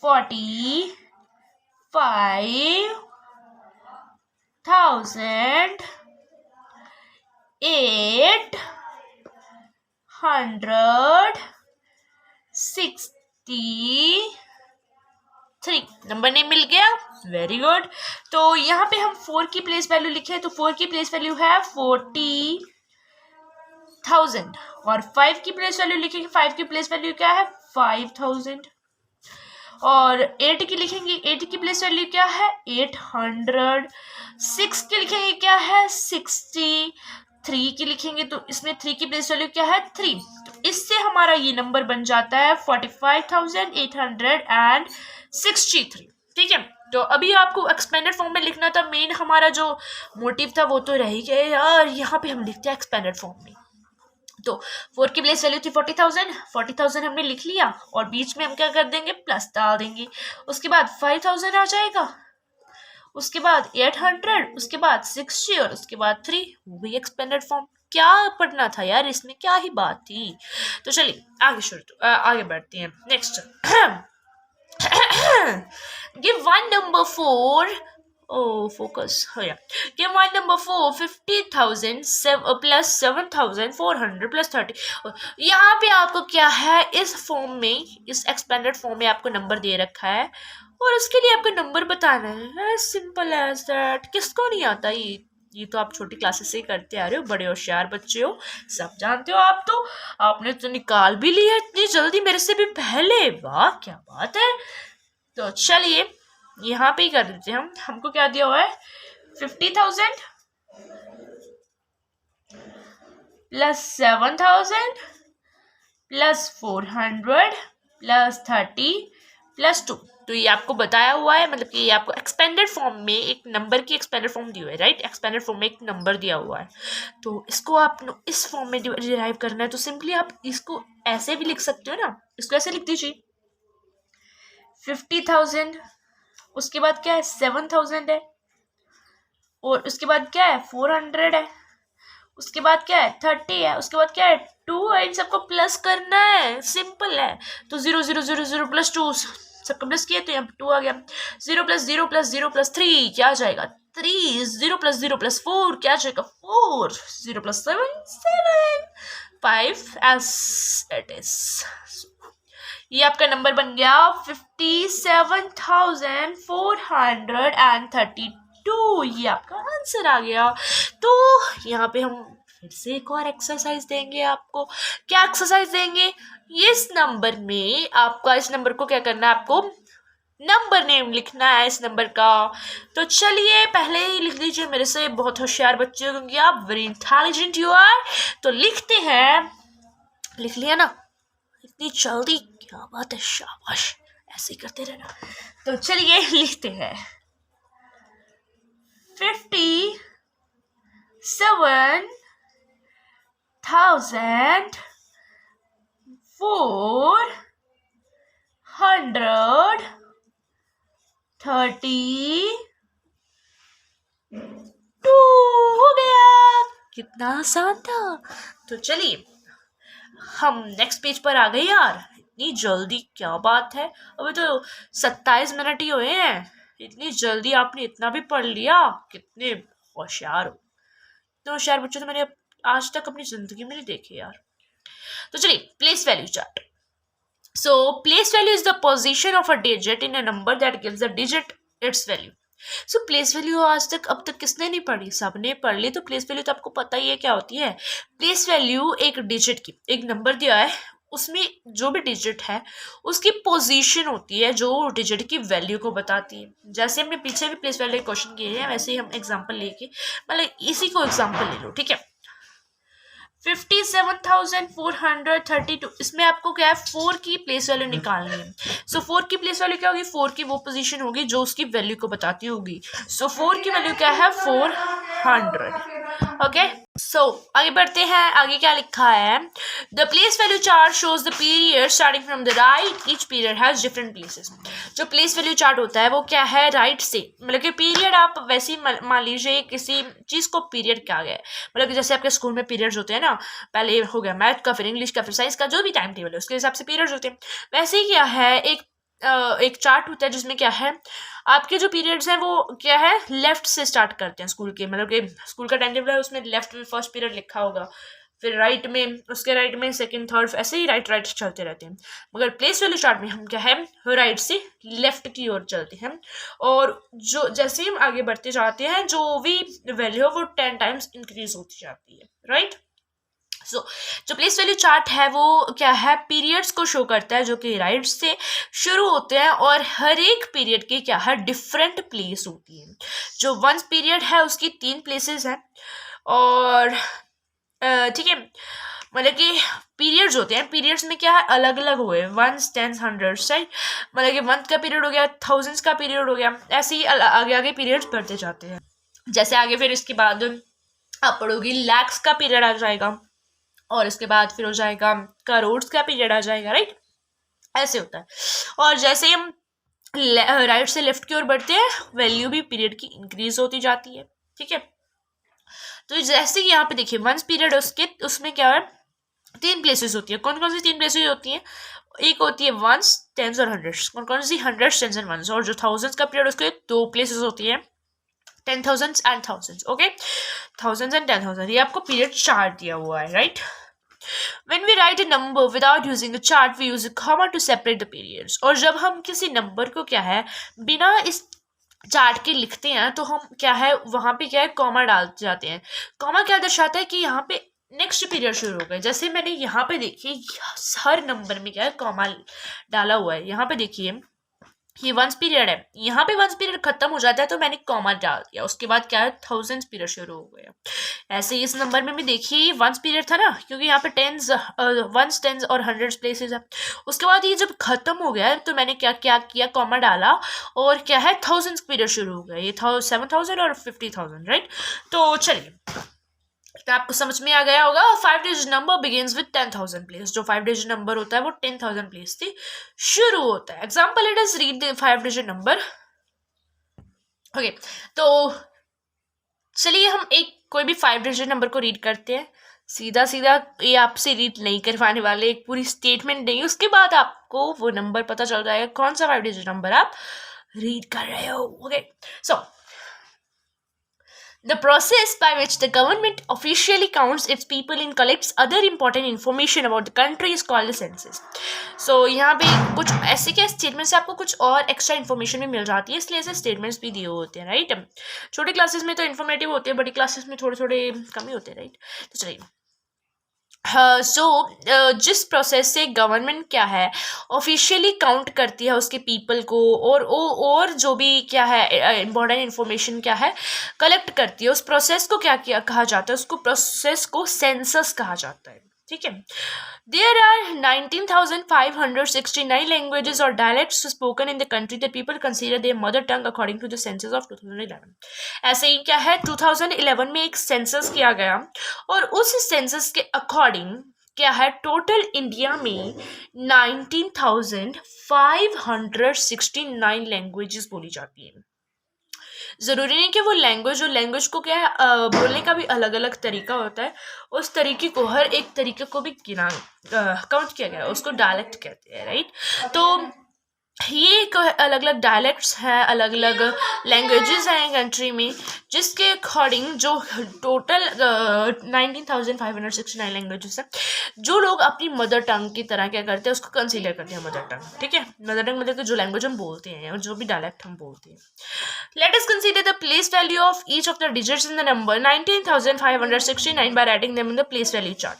45,863, नंबर नेम मिल गया, वेरी गुड। तो यहाँ पे हम 4 की प्लेस वैल्यू लिखे, तो 4 की प्लेस वैल्यू है 40,000, और 5 की प्लेस वैल्यू लिखेंगे, 5 की प्लेस वैल्यू क्या है 5,000, और 8 की लिखेंगे, 8 की प्लेस वैल्यू क्या है 800, 6 की लिखेंगे क्या है 60, 3 की लिखेंगे तो इसमें 3 की प्लेस वैल्यू क्या है 3, तो इससे हमारा ये नंबर बन जाता है 45,863, ठीक है। तो अभी आपको एक्सपेंडेड फॉर्म में लिखना था, मेन हमारा जो मोटिव था वो तो रह ही गया यार, यहाँ पे हम लिखते हैं एक्सपेंडेड फॉर्म में। तो 4 की प्लेस वैल्यू थी 40,000 हमने लिख लिया, और बीच में हम क्या कर देंगे, प्लस डाल देंगे, उसके बाद 5,000 आ जाएगा, उसके बाद 800, उसके बाद 60, और उसके बाद 3, वो भी एक्सपेंडेड फॉर्म। क्या पढ़ना था यार इसमें, क्या ही बात थी। तो चलिए आगे बढ़ते हैं। Next, give one number for Oh, focus. Oh, yeah. Okay, point number 4, 50,000 plus 7,400 plus 30. यहाँ पे आपको क्या है, इस फॉर्म में, इस एक्सपेंडेड फॉर्म में आपको नंबर दे रखा है और उसके लिए आपको नंबर बताना है. Simple as that. किसको नहीं आता ये तो आप छोटी क्लासेस से ही करते आ रहे हो, बड़े होशियार बच्चे हो, सब जानते हो आप तो. आपने तो निकाल भी लिया इतनी जल्दी, मेरे से भी पहले. वाह, क्या बात है. तो चलिए यहाँ पे ही कर देते हैं हम. हमको क्या दिया हुआ है, 50,000 प्लस 7,000 प्लस 400 प्लस 30 प्लस 2. तो ये आपको बताया हुआ है, मतलब कि ये आपको एक्सपेंडेड फॉर्म में एक नंबर की एक्सपेंडेड फॉर्म दी हुई है, राइट. एक्सपेंडेड फॉर्म में एक नंबर दिया हुआ है, तो इसको आप इस फॉर्म में डिराइव करना है. तो सिंपली आप इसको ऐसे भी लिख सकते हो ना, इसको ऐसे लिख दीजिए 50,000, उसके बाद क्या है 7,000 है, और उसके बाद क्या है 400 है, उसके बाद क्या है 30 है, उसके बाद क्या है 2 है. इन सबको प्लस करना है, सिंपल है. तो 0 0 0 0 प्लस 2 सबको प्लस किया तो यहाँ 2 आ गया. 0 प्लस 0 प्लस 0 प्लस 3 क्या आ जाएगा 3. 0 प्लस 0 प्लस 4 क्या आ जाएगा 4. 0 प्लस 7 7. 5 as it is. ये आपका नंबर बन गया 57,432. ये आपका आंसर आ गया. तो यहाँ पे हम फिर से एक और एक्सरसाइज देंगे आपको. क्या एक्सरसाइज देंगे, इस नंबर में आपका, इस नंबर को क्या करना है, आपको नंबर नेम लिखना है इस नंबर का. तो चलिए पहले ही लिख लीजिए, मेरे से बहुत होशियार बच्चे हो क्योंकि आप वेरी इंटेलिजेंट यू आर. तो लिखते हैं, लिख लिया ना इतनी जल्दी, क्या बात है, शाबाश, ऐसे ही करते रहना. तो चलिए लिखते हैं 57,432. हो गया. कितना आसान था. तो चलिए हम नेक्स्ट पेज पर आ गए. यार इतनी जल्दी, क्या बात है, अभी तो 27 मिनट ही हुए हैं, इतनी जल्दी आपने इतना भी पढ़ लिया. कितने होशियार हो. इतने होशियार बच्चे तो मैंने आज तक अपनी जिंदगी में नहीं देखे यार. तो चलिए place value chart. So place value is the position of a digit in a number that gives the digit it's value. So place value आज तक, अब तक किसने नहीं पढ़ी, सबने पढ़ ली. तो प्लेस वैल्यू तो आपको पता ही है क्या होती है. प्लेस वैल्यू एक डिजिट की, एक नंबर दिया है, उसमें जो भी डिजिट है उसकी पोजीशन होती है जो डिजिट की वैल्यू को बताती है. जैसे हमने पीछे भी प्लेस वैल्यू क्वेश्चन किए हैं, वैसे ही हम एग्जांपल लेके, मतलब इसी को एग्जांपल ले लो, ठीक है. 57,432. इसमें आपको क्या है, 4 की प्लेस वैल्यू निकालनी है. सो 4 की प्लेस वैल्यू क्या होगी, 4 की वो पोजीशन होगी जो उसकी वैल्यू को बताती होगी. सो 4 की वैल्यू क्या है 400. ओके, सो आगे बढ़ते हैं. आगे क्या लिखा है, the place value chart shows the period starting from the right, each period has different places. जो प्लेस वैल्यू चार्ट होता है वो क्या है, राइट से, मतलब कि पीरियड आप वैसे ही मान लीजिए किसी चीज को पीरियड क्या गया है, मतलब कि जैसे आपके स्कूल में पीरियड्स होते हैं ना, पहले हो गया मैथ का, फिर इंग्लिश का, फिर साइंस का, जो भी टाइम टेबल है उसके हिसाब से पीरियड्स होते हैं. वैसे ही क्या है, एक चार्ट होता है जिसमें क्या है, आपके जो पीरियड्स हैं वो क्या है, लेफ्ट से स्टार्ट करते हैं स्कूल के, मतलब कि स्कूल का टाइम टेबल है उसमें लेफ्ट में फर्स्ट पीरियड लिखा होगा, फिर राइट में, उसके राइट में सेकंड थर्ड, ऐसे ही राइट राइट चलते रहते हैं. मगर प्लेस वैल्यू चार्ट में हम क्या है, राइट से लेफ्ट की ओर चलते हैं, और जो जैसे हम आगे बढ़ते जाते हैं जो भी वैल्यू है वो 10 टाइम्स इंक्रीज होती जाती है, राइट. सो जो प्लेस वैल्यू चार्ट है वो क्या है, पीरियड्स को शो करता है जो कि राइट से शुरू होते हैं, और हर एक पीरियड की क्या है, डिफरेंट प्लेस होती है. जो 1 पीरियड है उसकी 3 प्लेसेस हैं, और ठीक है, मतलब कि पीरियड्स होते हैं, पीरियड्स में क्या है, अलग अलग हुए, 1s 10s 100s, राइट. मतलब कि 1 का पीरियड हो गया, 1000s का पीरियड हो गया, ऐसे ही आगे आगे पीरियड्स बढ़ते जाते हैं. जैसे आगे फिर इसके बाद आप पढ़ोगी लाख्स का पीरियड आ जाएगा, और इसके बाद फिर हो जाएगा करोड़ का पीरियड आ जाएगा, राइट. ऐसे होता है. और जैसे हम राइट से लेफ्ट की ओर बढ़ते हैं, वैल्यू भी पीरियड की इंक्रीज होती जाती है, ठीक है. तो जैसे कि यहाँ पे देखिए 1 पीरियड, उसमें क्या है, 3 प्लेसेस होती है. कौन कौन सी 3 प्लेसेस होती हैं, एक होती है 1s 10s और 100s. कौन कौन सी 100s 10s और 1s. और जो 1000s का पीरियड उसके 2 प्लेसेस होती है, 10,000 and thousands, okay, thousands and 10,000, ये आपको पीरियड चार्ट दिया हुआ है, right. When we write a number without using a chart, we use a comma to separate the periods. और जब हम किसी नंबर को क्या है बिना इस चार्ट के लिखते हैं तो हम क्या है वहां पे क्या है कॉमा डाल जाते हैं। कॉमा क्या दर्शाता है कि यहाँ पे नेक्स्ट पीरियड शुरू हो गया। जैसे मैंने यहाँ पे देखिए हर नंबर में क्या है कॉमा डाला हुआ है। यहाँ पे देखिए ये वंस पीरियड है, यहाँ पे वंस पीरियड खत्म हो जाता है तो मैंने कॉमा डाल दिया, उसके बाद क्या है थाउजेंड्स पीरियड शुरू हो गया। ऐसे इस नंबर में भी देखिए वंस पीरियड था ना, क्योंकि यहाँ पे टेंस वंस टेंस और हंड्रेड्स प्लेसेस है। उसके बाद ये जब खत्म हो गया तो मैंने क्या क्या किया कॉमा डाला और क्या है थाउजेंड्स पीरियड शुरू हो गया। ये था 7,000 और 50,000, राइट। तो चलिए तो आपको समझ में आ गया होगा। 5 digit number begins with 10,000 place. जो 5 डिजिट नंबर होता है वो 10,000 प्लेस से शुरू होता है। Example let us read the 5 digit number. Okay, तो चलिए हम एक कोई भी 5 डिजिट नंबर को रीड करते हैं। सीधा सीधा ये आपसे रीड नहीं करवाने वाले, एक पूरी स्टेटमेंट देंगे, उसके बाद आपको वो नंबर पता चल जाएगा कौन सा 5 डिजिट नंबर आप रीड कर रहे हो। Okay, so the process by which the government officially counts its people and collects other important information about the country is called the census. So यहाँ पे कुछ ऐसे क्या स्टेटमेंट से आपको कुछ और एक्स्ट्रा इन्फॉर्मेशन भी मिल जाती है, इसलिए ऐसे स्टेटमेंट्स भी दिए होते हैं, राइट। छोटी क्लासेस में तो इन्फॉर्मेटिव होते हैं, बड़ी क्लासेस में थोड़े थोड़े कम ही होते हैं, राइट। तो चलिए जिस प्रोसेस से गवर्नमेंट क्या है ऑफिशियली काउंट करती है उसके पीपल को और जो भी क्या है इम्पोर्टेंट इन्फॉर्मेशन क्या है कलेक्ट करती है, उस प्रोसेस को क्या कहा जाता है, उसको प्रोसेस को सेंसस कहा जाता है, ठीक है। There are 19,569 languages or dialects spoken in the country that people consider their mother tongue according to the census of 2011. ऐसे ही क्या है 2011 में एक सेंसस किया गया और उस सेंसस के अकॉर्डिंग क्या है टोटल इंडिया में 19,569 लैंग्वेजेस बोली जाती हैं। ज़रूरी नहीं कि वो लैंग्वेज को क्या है बोलने का भी अलग अलग तरीका होता है, उस तरीके को हर एक तरीके को भी काउंट किया गया, उसको डायलेक्ट कहते हैं, राइट। तो ये अलग अलग डायलेक्ट्स हैं, अलग अलग लैंग्वेजेस हैं कंट्री में, जिसके अकॉर्डिंग जो टोटल 19,569 लैंग्वेजेस हैं जो लोग अपनी मदर टंग की तरह क्या करते हैं उसको कंसीडर करते हैं मदर टंग, ठीक है। मदर टंग मतलब कि जो लैंग्वेज हम बोलते हैं और जो भी डायलेक्ट हम बोलते हैं। Let us consider the place value of each of the digits in the number 19,569 by writing them in the place value chart.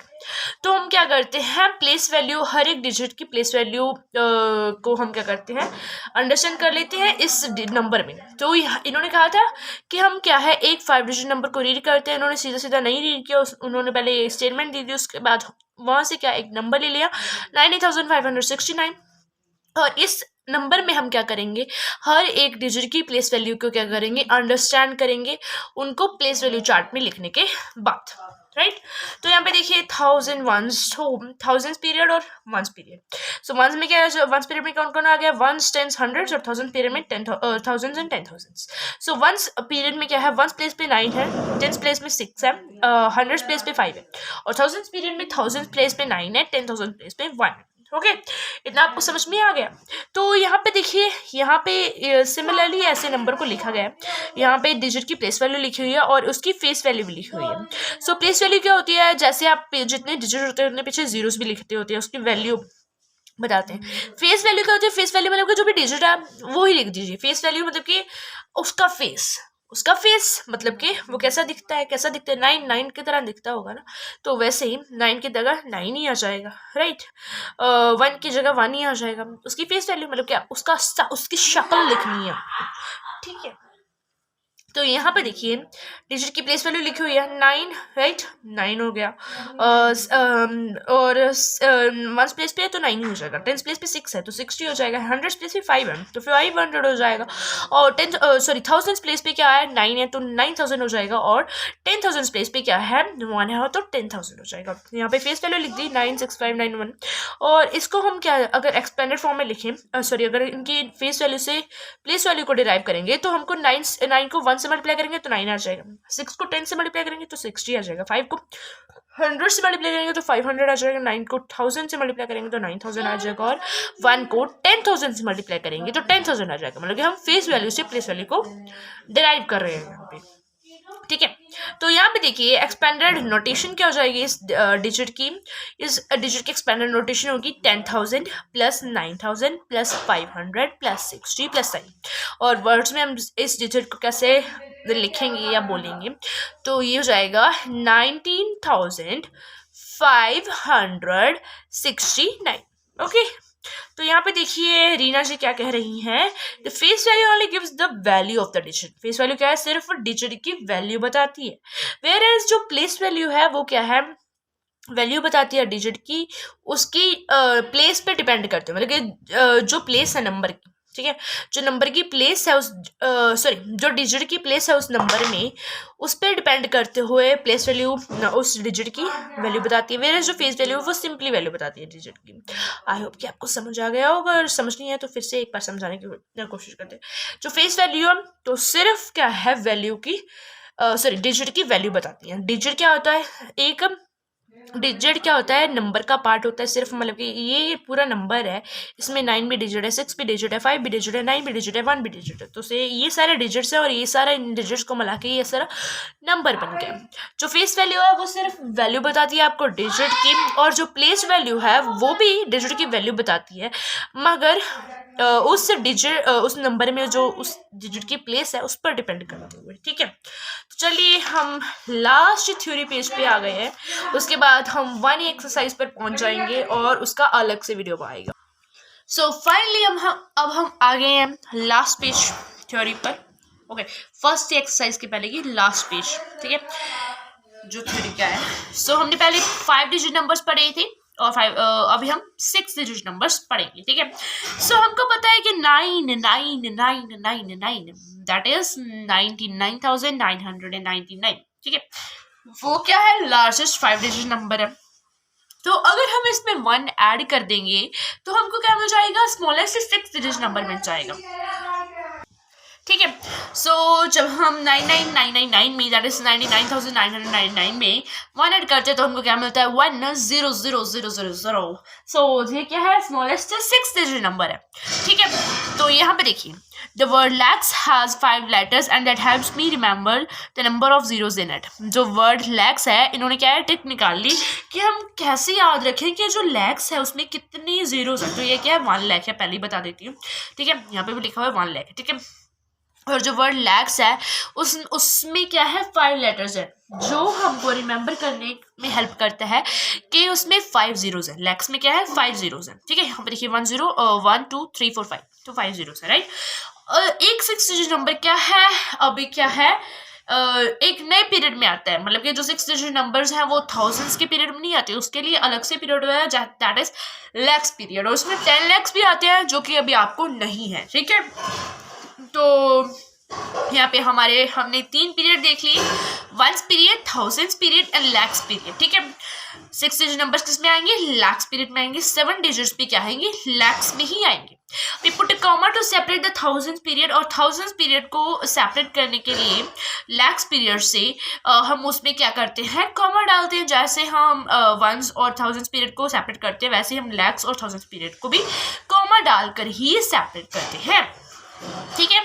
तो हम क्या करते हैं प्लेस वैल्यू हर एक डिजिट की प्लेस वैल्यू को हम क्या करते हैं अंडरस्टैंड कर लेते हैं इस नंबर में। तो इन्होंने कहा था कि हम क्या है एक 5 डिजिट नंबर को रीड करते हैं, इन्होंने सीधा सीधा नहीं रीड किया, उन्होंने पहले स्टेटमेंट दी थी, उसके बाद वहाँ से क्या एक नंबर ले लिया 19,569 और इस नंबर में हम क्या करेंगे हर एक डिजिट की प्लेस वैल्यू को क्या करेंगे अंडरस्टैंड करेंगे उनको प्लेस वैल्यू चार्ट में लिखने के बाद, राइट। तो यहाँ पे देखिए 1000 वंस, थाउजेंड्स पीरियड और वंस पीरियड। सो वंस में क्या है वंस पीरियड में कौन कौन आ गया वंस टेंस हंड्रेड्स और थाउजेंड पीरियड में thousands and 10,000। So ones period में क्या है वंस प्लेस पे 9 है, टेंस प्लेस में 6 है, हंड्रेड्स प्लेस पे 5 है और थाउजेंड्स पीरियड में थाउजेंड प्लेस पे 9 है, 10,000 प्लेस पे 1 है। ओके, इतना आपको समझ में आ गया। तो यहाँ पे देखिए यहाँ पे सिमिलरली ऐसे नंबर को लिखा गया है, यहाँ पे डिजिट की प्लेस वैल्यू लिखी हुई है और उसकी फेस वैल्यू भी लिखी हुई है। सो प्लेस वैल्यू क्या होती है जैसे आप जितने डिजिट होते हैं उतने पीछे जीरोस भी लिखते होते हैं, उसकी वैल्यू बताते हैं। फेस वैल्यू क्या होती है फेस वैल्यू मतलब कि जो भी डिजिट है वो ही लिख दीजिए। फेस वैल्यू मतलब कि उसका फेस मतलब कि वो कैसा दिखता है 9 की तरह दिखता होगा ना, तो वैसे ही 9 की जगह 9 ही आ जाएगा, राइट। 1 की जगह 1 ही आ जाएगा। उसकी फेस वैल्यू मतलब क्या उसकी शक्ल लिखनी है, ठीक है। तो यहाँ पे देखिए डिजिट की प्लेस वैल्यू लिखी हुई है 9, राइट, 9 हो गया और वंस प्लेस पे है तो 9 ही हो जाएगा, टेंस प्लेस पे 6 है तो 60 हो जाएगा, हंड्रेड्स प्लेस पे 5 है तो 500 हो जाएगा और थाउजेंड्स प्लेस पे क्या है 9 है तो 9,000 हो जाएगा और 10,000 प्लेस पे क्या है 1 है तो 10,000 हो जाएगा। यहाँ पे फेस वैल्यू लिख दी 96591 और इसको हम क्या अगर एक्सपेंडेड फॉर्म में लिखें अगर इनकी फेस वैल्यू से प्लेस वैल्यू को डिराइव करेंगे तो हमको 9 को 1 से मल्टीप्लाई करेंगे तो 9 आ जाएगा, 6 को 10 से मल्टीप्लाई करेंगे तो 60 आ जाएगा, 5 को 100 से मल्टीप्लाई करेंगे तो 500 आ जाएगा, 9 को 1000 से मल्टीप्लाई करेंगे तो 9000 आ जाएगा, और 1 को 10,000 से मल्टीप्लाई करेंगे तो 10,000 आ जाएगा। मतलब कि हम फेस वैल्यू से प्लेस वैल्यू को डिराइव कर रहे हैं यहाँ पे, ठीक है। तो यहाँ पे देखिए एक्सपेंडेड नोटेशन क्या हो जाएगी इस डिजिट की, इस डिजिट की एक्सपेंडेड नोटेशन होगी 10,000 प्लस 9,000 प्लस 500 प्लस 60 प्लस 9। और वर्ड्स में हम इस डिजिट को कैसे लिखेंगे या बोलेंगे, तो ये हो जाएगा 19,569। ओके, तो यहाँ पे देखिए रीना जी क्या कह रही हैं, the face value only gives the value of the digit. Face value क्या है, सिर्फ डिजिट की वैल्यू बताती है, वेयर एज जो प्लेस वैल्यू है वो क्या है, वैल्यू बताती है डिजिट की, उसकी प्लेस पे डिपेंड करते हैं, मतलब कि जो प्लेस है नंबर की, ठीक है, जो नंबर की प्लेस है उस जो डिजिट की प्लेस है उस नंबर में, उस पर डिपेंड करते हुए प्लेस वैल्यू उस डिजिट की वैल्यू बताती है, वेयर जो फेस वैल्यू है वो सिंपली वैल्यू बताती है डिजिट की। आई होप कि आपको समझ आ गया होगा, अगर समझ नहीं है तो फिर से एक बार समझाने की कोशिश करते हैं। जो फेस वैल्यू है तो सिर्फ क्या है, वैल्यू की डिजिट की वैल्यू बताती है। डिजिट क्या होता है, एक डिजिट क्या होता है, नंबर का पार्ट होता है सिर्फ, मतलब कि ये पूरा नंबर है, इसमें 9 भी डिजिट है, 6 भी डिजिट है, 5 भी डिजिट है, 9 भी डिजिट है, 1 भी डिजिट है, तो से ये सारे डिजिट्स है और ये सारा इन डिजिट्स को मिला के ये सारा नंबर बन गया। जो फेस वैल्यू है वो सिर्फ वैल्यू बताती है आपको डिजिट की, और जो प्लेस वैल्यू है वो भी डिजिट की वैल्यू बताती है, मगर उस डिजिट उस नंबर में जो उस डिजिट की प्लेस है उस पर डिपेंड करते हुए, ठीक है। तो चलिए हम लास्ट थ्योरी पेज पे आ गए हैं, उसके बाद हम 1 एक्सरसाइज पर पहुंच जाएंगे और उसका अलग से वीडियो आएगा। सो फाइनली अब हम आ गए हैं लास्ट पेज थ्योरी पर। ओके, फर्स्ट एक्सरसाइज के पहले की लास्ट पेज, ठीक है, जो थ्योरी क्या है। सो हमने पहले 5 डिजिट नंबर्स पढ़े थे और अभी हम 6 डिजिट नंबर्स पढ़ेंगे, ठीक है। सो हमको पता है कि 9,999 दैट इज 99,999, ठीक है, वो क्या है, लार्जेस्ट 5 डिजिट नंबर है। तो अगर हम इसमें 1 ऐड कर देंगे तो हमको क्या मिल जाएगा, स्मॉलेस्ट 6 डिजिट नंबर मिल जाएगा, ठीक है। सो जब हम 99,999 में दैट इज 99,999 में 1 ऐड करते हैं तो हमको क्या मिलता है, 1,0,0,0,0। सो ये क्या है, स्मॉलेस्ट 6 डिजिट नंबर है, ठीक है। तो यहाँ पे देखिए, the word lakhs has 5 letters and that helps me remember the number of zeros in it। जो word lakhs है, इन्होंने क्या है, ट्रिक निकाल ली कि हम कैसे याद रखें कि जो lakhs है उसमें कितनी zeros है। तो ये क्या है, 1 लाख है, पहले ही बता देती हूँ, ठीक है, यहाँ पे भी लिखा हुआ है 1 लाख, ठीक है। और जो वर्ड लैक्स है उसमें क्या है, 5 लेटर्स है, जो हमको रिमेंबर करने में हेल्प करता है कि उसमें 5 जीरोस है। लैक्स में क्या है, 5 जीरोस है, ठीक है। यहाँ पे देखिए 1 0 1 2 3 4 5, तो 5 जीरोस है, राइट। एक 6 डिजिट नंबर क्या है, अभी क्या है, एक नए पीरियड में आता है, मतलब कि जो 6 डिजिट नंबर्स हैं वो थाउजेंड्स के पीरियड में नहीं आते, उसके लिए अलग से पीरियड है दैट इज लैक्स पीरियड, और उसमें 10 लैक्स भी आते हैं जो कि अभी आपको नहीं है, ठीक है। तो यहाँ पे हमने 3 पीरियड देख लिए, ones period, thousands period and lakhs period, ठीक है। 6 डिजिट नंबर्स किस में आएंगे, लैक्स पीरियड में आएंगे, 7 डिजिट्स भी क्या आएंगे, लैक्स में ही आएंगे। We put a comma to separate the thousands period, और थाउजेंड्स पीरियड को सेपरेट करने के लिए लैक्स पीरियड से हम उसमें क्या करते हैं, कॉमा डालते हैं। जैसे हम वंस और थाउजेंड्स पीरियड को सेपरेट करते हैं, वैसे हम लैक्स और थाउजेंड्स पीरियड को भी कॉमा डालकर ही सेपरेट करते हैं, ठीक है।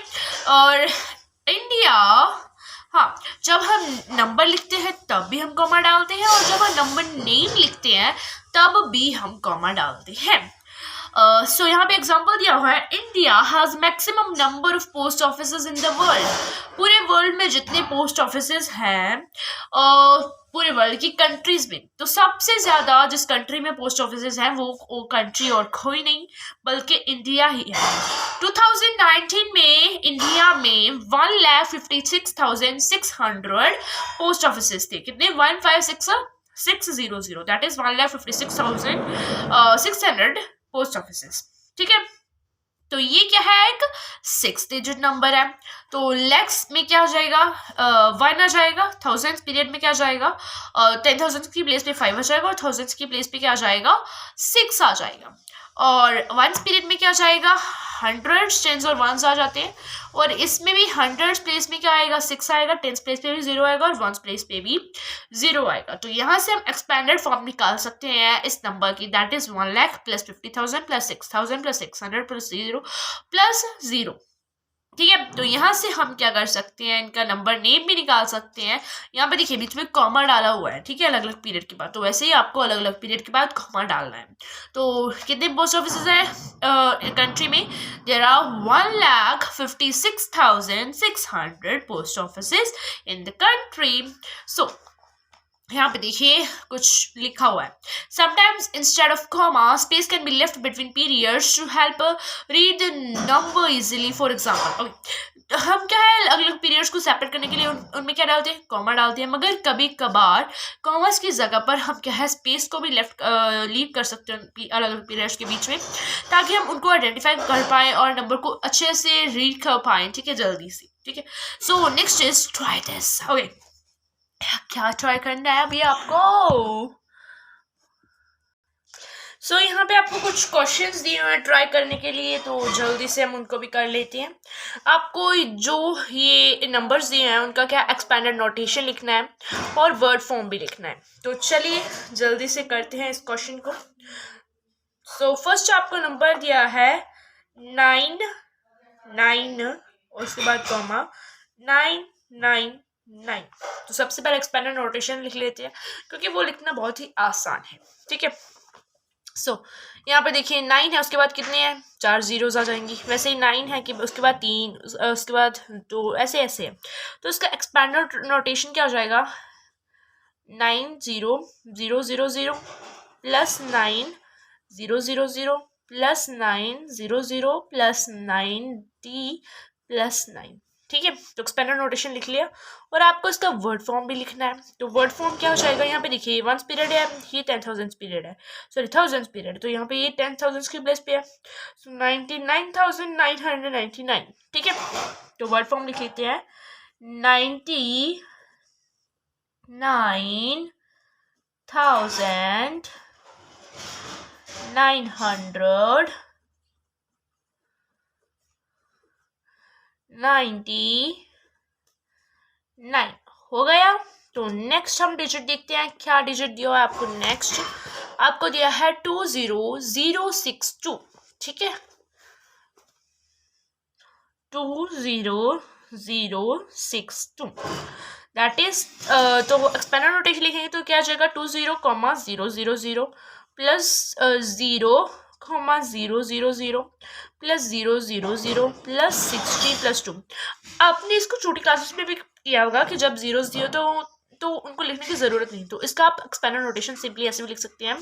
और इंडिया, हाँ, जब हम नंबर लिखते हैं तब भी हम कॉमा डालते हैं, और जब हम नंबर नेम लिखते हैं तब भी हम कॉमा डालते हैं। सो यहाँ पे एग्जांपल दिया हुआ है, India has maximum number of post offices in the world. पूरे वर्ल्ड में जितने पोस्ट ऑफिसेज हैं पूरे वर्ल्ड की कंट्रीज में, तो सबसे ज्यादा जिस कंट्री में पोस्ट ऑफिसेज हैं वो कंट्री और कोई नहीं बल्कि इंडिया ही है। 2019 में इंडिया में 1,56,600 पोस्ट ऑफिसेज थे। कितने, 156,600, दैट इज 1,56,600 पोस्ट ऑफिसेज, ठीक है। तो ये क्या है, एक 6 डिजिट नंबर है। तो लैक्स में क्या हो जाएगा, 1 आ जाएगा। थाउजेंड्स पीरियड में क्या आ जाएगा, 10,000 की प्लेस पे 5 आ जाएगा, और थाउजेंड्स की प्लेस पे क्या आ जाएगा, 6 आ जाएगा। और वंस पीरियड में क्या आ जाएगा, हंड्रेड्स, टेंस और वंस आ जाते हैं। और इसमें भी हंड्रेड्स प्लेस में क्या आएगा, 6 आएगा, टेंस प्लेस पे भी 0 आएगा और वंस प्लेस पे भी 0 आएगा। तो यहाँ से हम एक्सपेंडेड फॉर्म निकाल सकते हैं इस नंबर की, that is 1 lakh plus 50,000 plus 6,000 plus 600 plus 0 plus 0। ठीक है, तो यहाँ से हम क्या कर सकते हैं, इनका नंबर नेम भी निकाल सकते हैं। यहाँ पे देखिए बीच में कॉमा डाला हुआ है, ठीक है, अलग अलग पीरियड के बाद, तो वैसे ही आपको अलग अलग पीरियड के बाद कॉमा डालना है। तो कितने पोस्ट ऑफिस है कंट्री में, there are 1,56,600 post office in the country. So यहाँ पे देखिए कुछ लिखा हुआ है, sometimes instead of comma space can be left between periods to help read the number easily. For example, okay, हम क्या है अलग अलग पीरियड्स को सेपरेट करने के लिए उनमें क्या डालते हैं, कॉमा डालते हैं, मगर कभी कभार कॉमास की जगह पर हम क्या है स्पेस को भी लेफ्ट लीव कर सकते हैं अलग अलग पीरियड्स के बीच में, ताकि हम उनको आइडेंटिफाई कर पाए और नंबर को अच्छे से रीड कर पाए, ठीक है, जल्दी से। ठीक है, so next is try this. Okay, क्या ट्राई करना है अभी आपको। सो यहाँ पे आपको कुछ क्वेश्चंस दिए हुए हैं ट्राई करने के लिए, तो जल्दी से हम उनको भी कर लेते हैं। आपको जो ये नंबर्स दिए हैं उनका क्या एक्सपेंडेड नोटेशन लिखना है और वर्ड फॉर्म भी लिखना है। तो चलिए जल्दी से करते हैं इस क्वेश्चन को। सो फर्स्ट आपको नंबर दिया है 9 9 और उसके बाद कॉमा 9 9 9। तो सबसे पहले एक्सपेंडेड नोटेशन लिख लेते हैं क्योंकि वो लिखना बहुत ही आसान है। ठीक है, सो यहाँ पे देखिए 9 है, उसके बाद कितने हैं, 4 जीरोज आ जाएंगी। वैसे ही 9 है कि उसके बाद 3, उसके बाद 2, ऐसे ऐसे है। तो इसका एक्सपेंडेड नोटेशन क्या हो जाएगा, 9 0 0 0 0 प्लस 9 0 0 0 प्लस 9 0 0 प्लस 90 प्लस 9। ठीक है, तो एक्सपेंडेड नोटेशन लिख लिया और आपको इसका वर्ड फॉर्म भी लिखना है। तो वर्ड फॉर्म क्या हो जाएगा, यहाँ पे देखिए 1 पीरियड है, ये 10,000 पीरियड है, सॉरी 1000 पीरियड, तो यहाँ पे ये 10,000 की प्लेस पे है, सो 99,999। ठीक है, तो वर्ड फॉर्म लिख लेते हैं 99,999 हो गया। तो नेक्स्ट हम डिजिट देखते हैं, क्या डिजिट दिया है आपको। नेक्स्ट आपको दिया है 20062। ठीक है, 20062 दैट इज, तो एक्सपेंडेड नोटेशन लिखेंगे तो क्या आ जाएगा, 20,000 प्लस 0,000 प्लस 000 प्लस 60 प्लस 2। आपने इसको छोटी क्लासेस में भी किया होगा कि जब जीरोस दिए तो उनको लिखने की जरूरत नहीं, तो इसका आप एक्सपेंडेड नोटेशन सिंपली ऐसे भी लिख सकते हैं,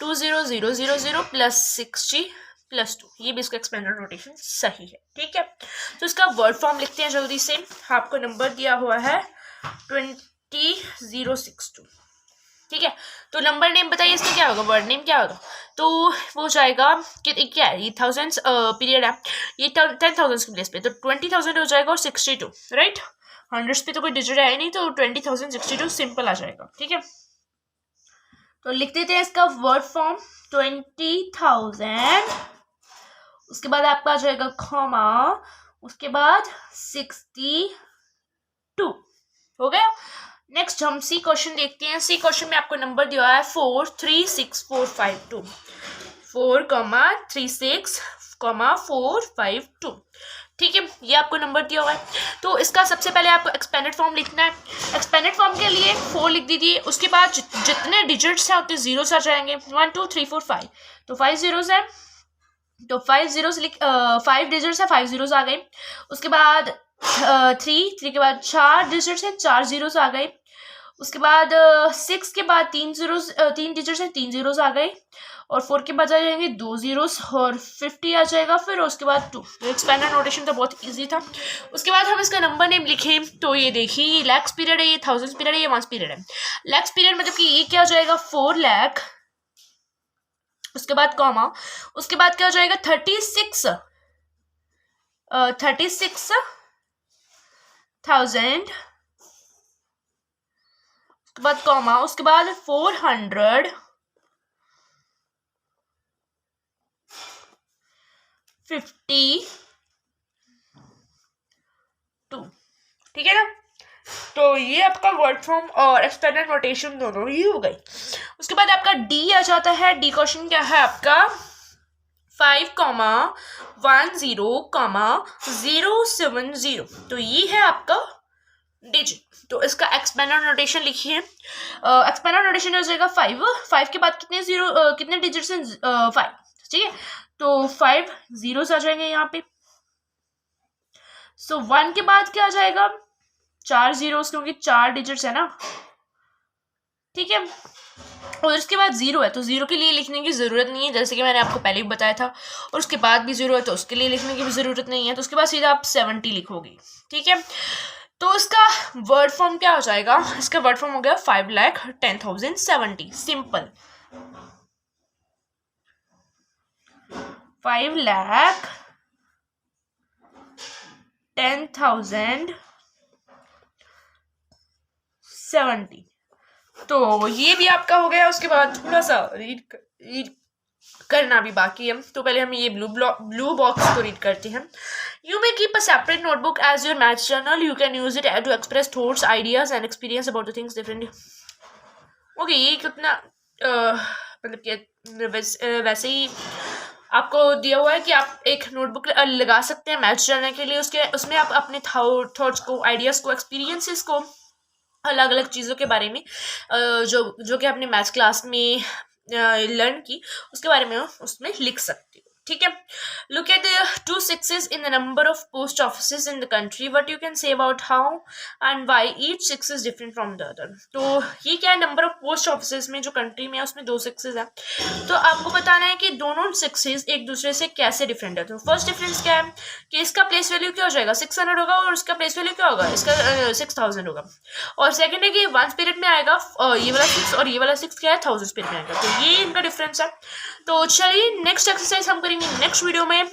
20,000 प्लस 60 प्लस 2। ये भी इसका एक्सपेंडेड नोटेशन सही है। ठीक है, तो इसका वर्ड फॉर्म लिखते हैं जल्दी से। आपको नंबर दिया हुआ है 20,062। ठीक है, तो नंबर नेम बताइए इसका क्या होगा, वर्ड नेम क्या होगा, तो वो जाएगा कि क्या है, ये थाउजेंड्स पीरियड है, ये 10,000 की प्लेस पे, तो 20,000 हो जाएगा और 62, राइट, हंड्रेड्स पे तो कोई डिजिट है नहीं, तो 20,062 सिंपल आ जाएगा। ठीक है, तो लिख देते हैं इसका वर्ड फॉर्म 20,000, उसके बाद आपका आ जाएगा कॉमा, उसके बाद 62 हो गया। नेक्स्ट हम सी क्वेश्चन देखते हैं। सी क्वेश्चन में आपको नंबर दिया है 436452, 4,36,452। ठीक है, ये आपको नंबर दिया हुआ है। तो इसका सबसे पहले आपको एक्सपेंडेड फॉर्म लिखना है। एक्सपेंडेड फॉर्म के लिए 4 लिख दीजिए, उसके बाद जितने डिजिट्स हैं उतने जीरोस आ जाएंगे, 1 2 3 4 5, तो 5 जीरोस है, तो 5 जीरोस 5 डिजिट्स है, 5 जीरोस आ गए। उसके बाद 3 के बाद 4 डिजिट्स है, 4 जीरोस आ गए। उसके बाद 6 के बाद 3 जीरोस, 3 डिजिट्स है, 3 जीरोस आ गए। और 4 के बाद आ जाएंगे 2 जीरोस और 50 आ जाएगा फिर, उसके बाद 2। तो एक्सपेंडेड नोटेशन तो बहुत इजी था। उसके बाद हम इसका नंबर नेम लिखें तो ये देखिए, ये लैक्स पीरियड है, ये थाउजेंड्स पीरियड है, ये मंथ्स पीरियड है। लैक्स पीरियड मतलब कि ये क्या हो जाएगा, 4 लाख, उसके बाद कॉमा, उसके बाद क्या हो जाएगा 36,000, उसके बाद कॉमा, उसके बाद 400, 52, ठीक है ना। तो ये आपका वर्ड फॉर्म और एक्सटर्नल नोटेशन दोनों ही हो गई। उसके बाद आपका डी आ जाता है। डी क्वेश्चन क्या है आपका 5,10,070। तो ये है आपका डिजिट। तो इसका एक्सपेंडर नोटेशन लिखिए। एक्सपेंडर नोटेशन हो जाएगा 5 के बाद कितने जीरो कितने डिजिट्स हैं 5, ठीक है। तो 5 जीरोस आ जाएंगे यहाँ पे। सो 1 के बाद क्या आ जाएगा 4 जीरोस, क्योंकि 4 डिजिट्स है ना, ठीक है। और उसके बाद जीरो है तो जीरो के लिए लिखने की जरूरत नहीं है, जैसे कि मैंने आपको पहले भी बताया था। और उसके बाद भी जीरो है तो उसके लिए लिखने की भी जरूरत नहीं है। तो उसके बाद सीधा आप 70 लिखोगे, ठीक है। तो इसका वर्ड फॉर्म क्या हो जाएगा, इसका वर्ड फॉर्म हो गया 5,10,070। सिंपल 5,10,070। तो ये भी आपका हो गया। उसके बाद थोड़ा सा रीड करना भी बाकी है, तो पहले हम ये ब्लू बॉक्स को रीड करते हैं। You may keep a separate notebook as your maths journal. You can use it to express thoughts, ideas and experience about the things different. Okay, ये कितना मतलब कि वैसे ही आपको दिया हुआ है कि आप एक नोटबुक लगा सकते हैं मैथ्स जर्नल के लिए। उसमें आप अपने थॉट्स को, आइडियाज को, एक्सपीरियंसेस को, अलग अलग चीज़ों के बारे में जो कि आपने मैथ्स क्लास में लर्न की, उसके बारे में उसमें लिख सकती हो, ठीक है। Look at the 2 6s in the number of post offices in the country. What you can say about how and why each 6 is different from the other. तो ये क्या है, नंबर ऑफ पोस्ट ऑफिसेज में जो कंट्री में है उसमें 2 6s है। तो आपको बताना है कि दोनों 6s एक दूसरे से कैसे डिफरेंट है। तो फर्स्ट डिफरेंस क्या है कि इसका प्लेस वैल्यू क्या हो जाएगा 600 होगा, और इसका प्लेस वैल्यू क्या होगा, इसका 6000 होगा। और सेकंड है कि 1 पीरियड में आएगा ये वाला 6 और ये वाला 6 क्या है 1000 पीरियड में आएगा। तो ये इनका डिफरेंस है। तो चलिए नेक्स्ट एक्सरसाइज हम करेंगे नेक्स्ट वीडियो में।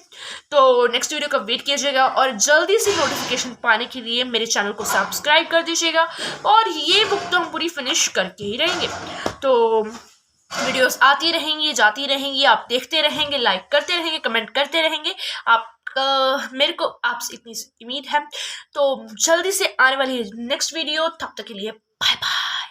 तो नेक्स्ट वीडियो का वेट कीजिएगा और जल्दी से नोटिफिकेशन पाने के लिए मेरे चैनल को सब्सक्राइब कर दीजिएगा। और ये बुक तो हम पूरी फिनिश करके ही रहेंगे। तो वीडियोस आती रहेंगी, जाती रहेंगी, आप देखते रहेंगे, लाइक करते रहेंगे, कमेंट करते रहेंगे। आप मेरे को आपसे इतनी उम्मीद है। तो जल्दी से आने वाली नेक्स्ट वीडियो, तब तक के लिए बाय बाय।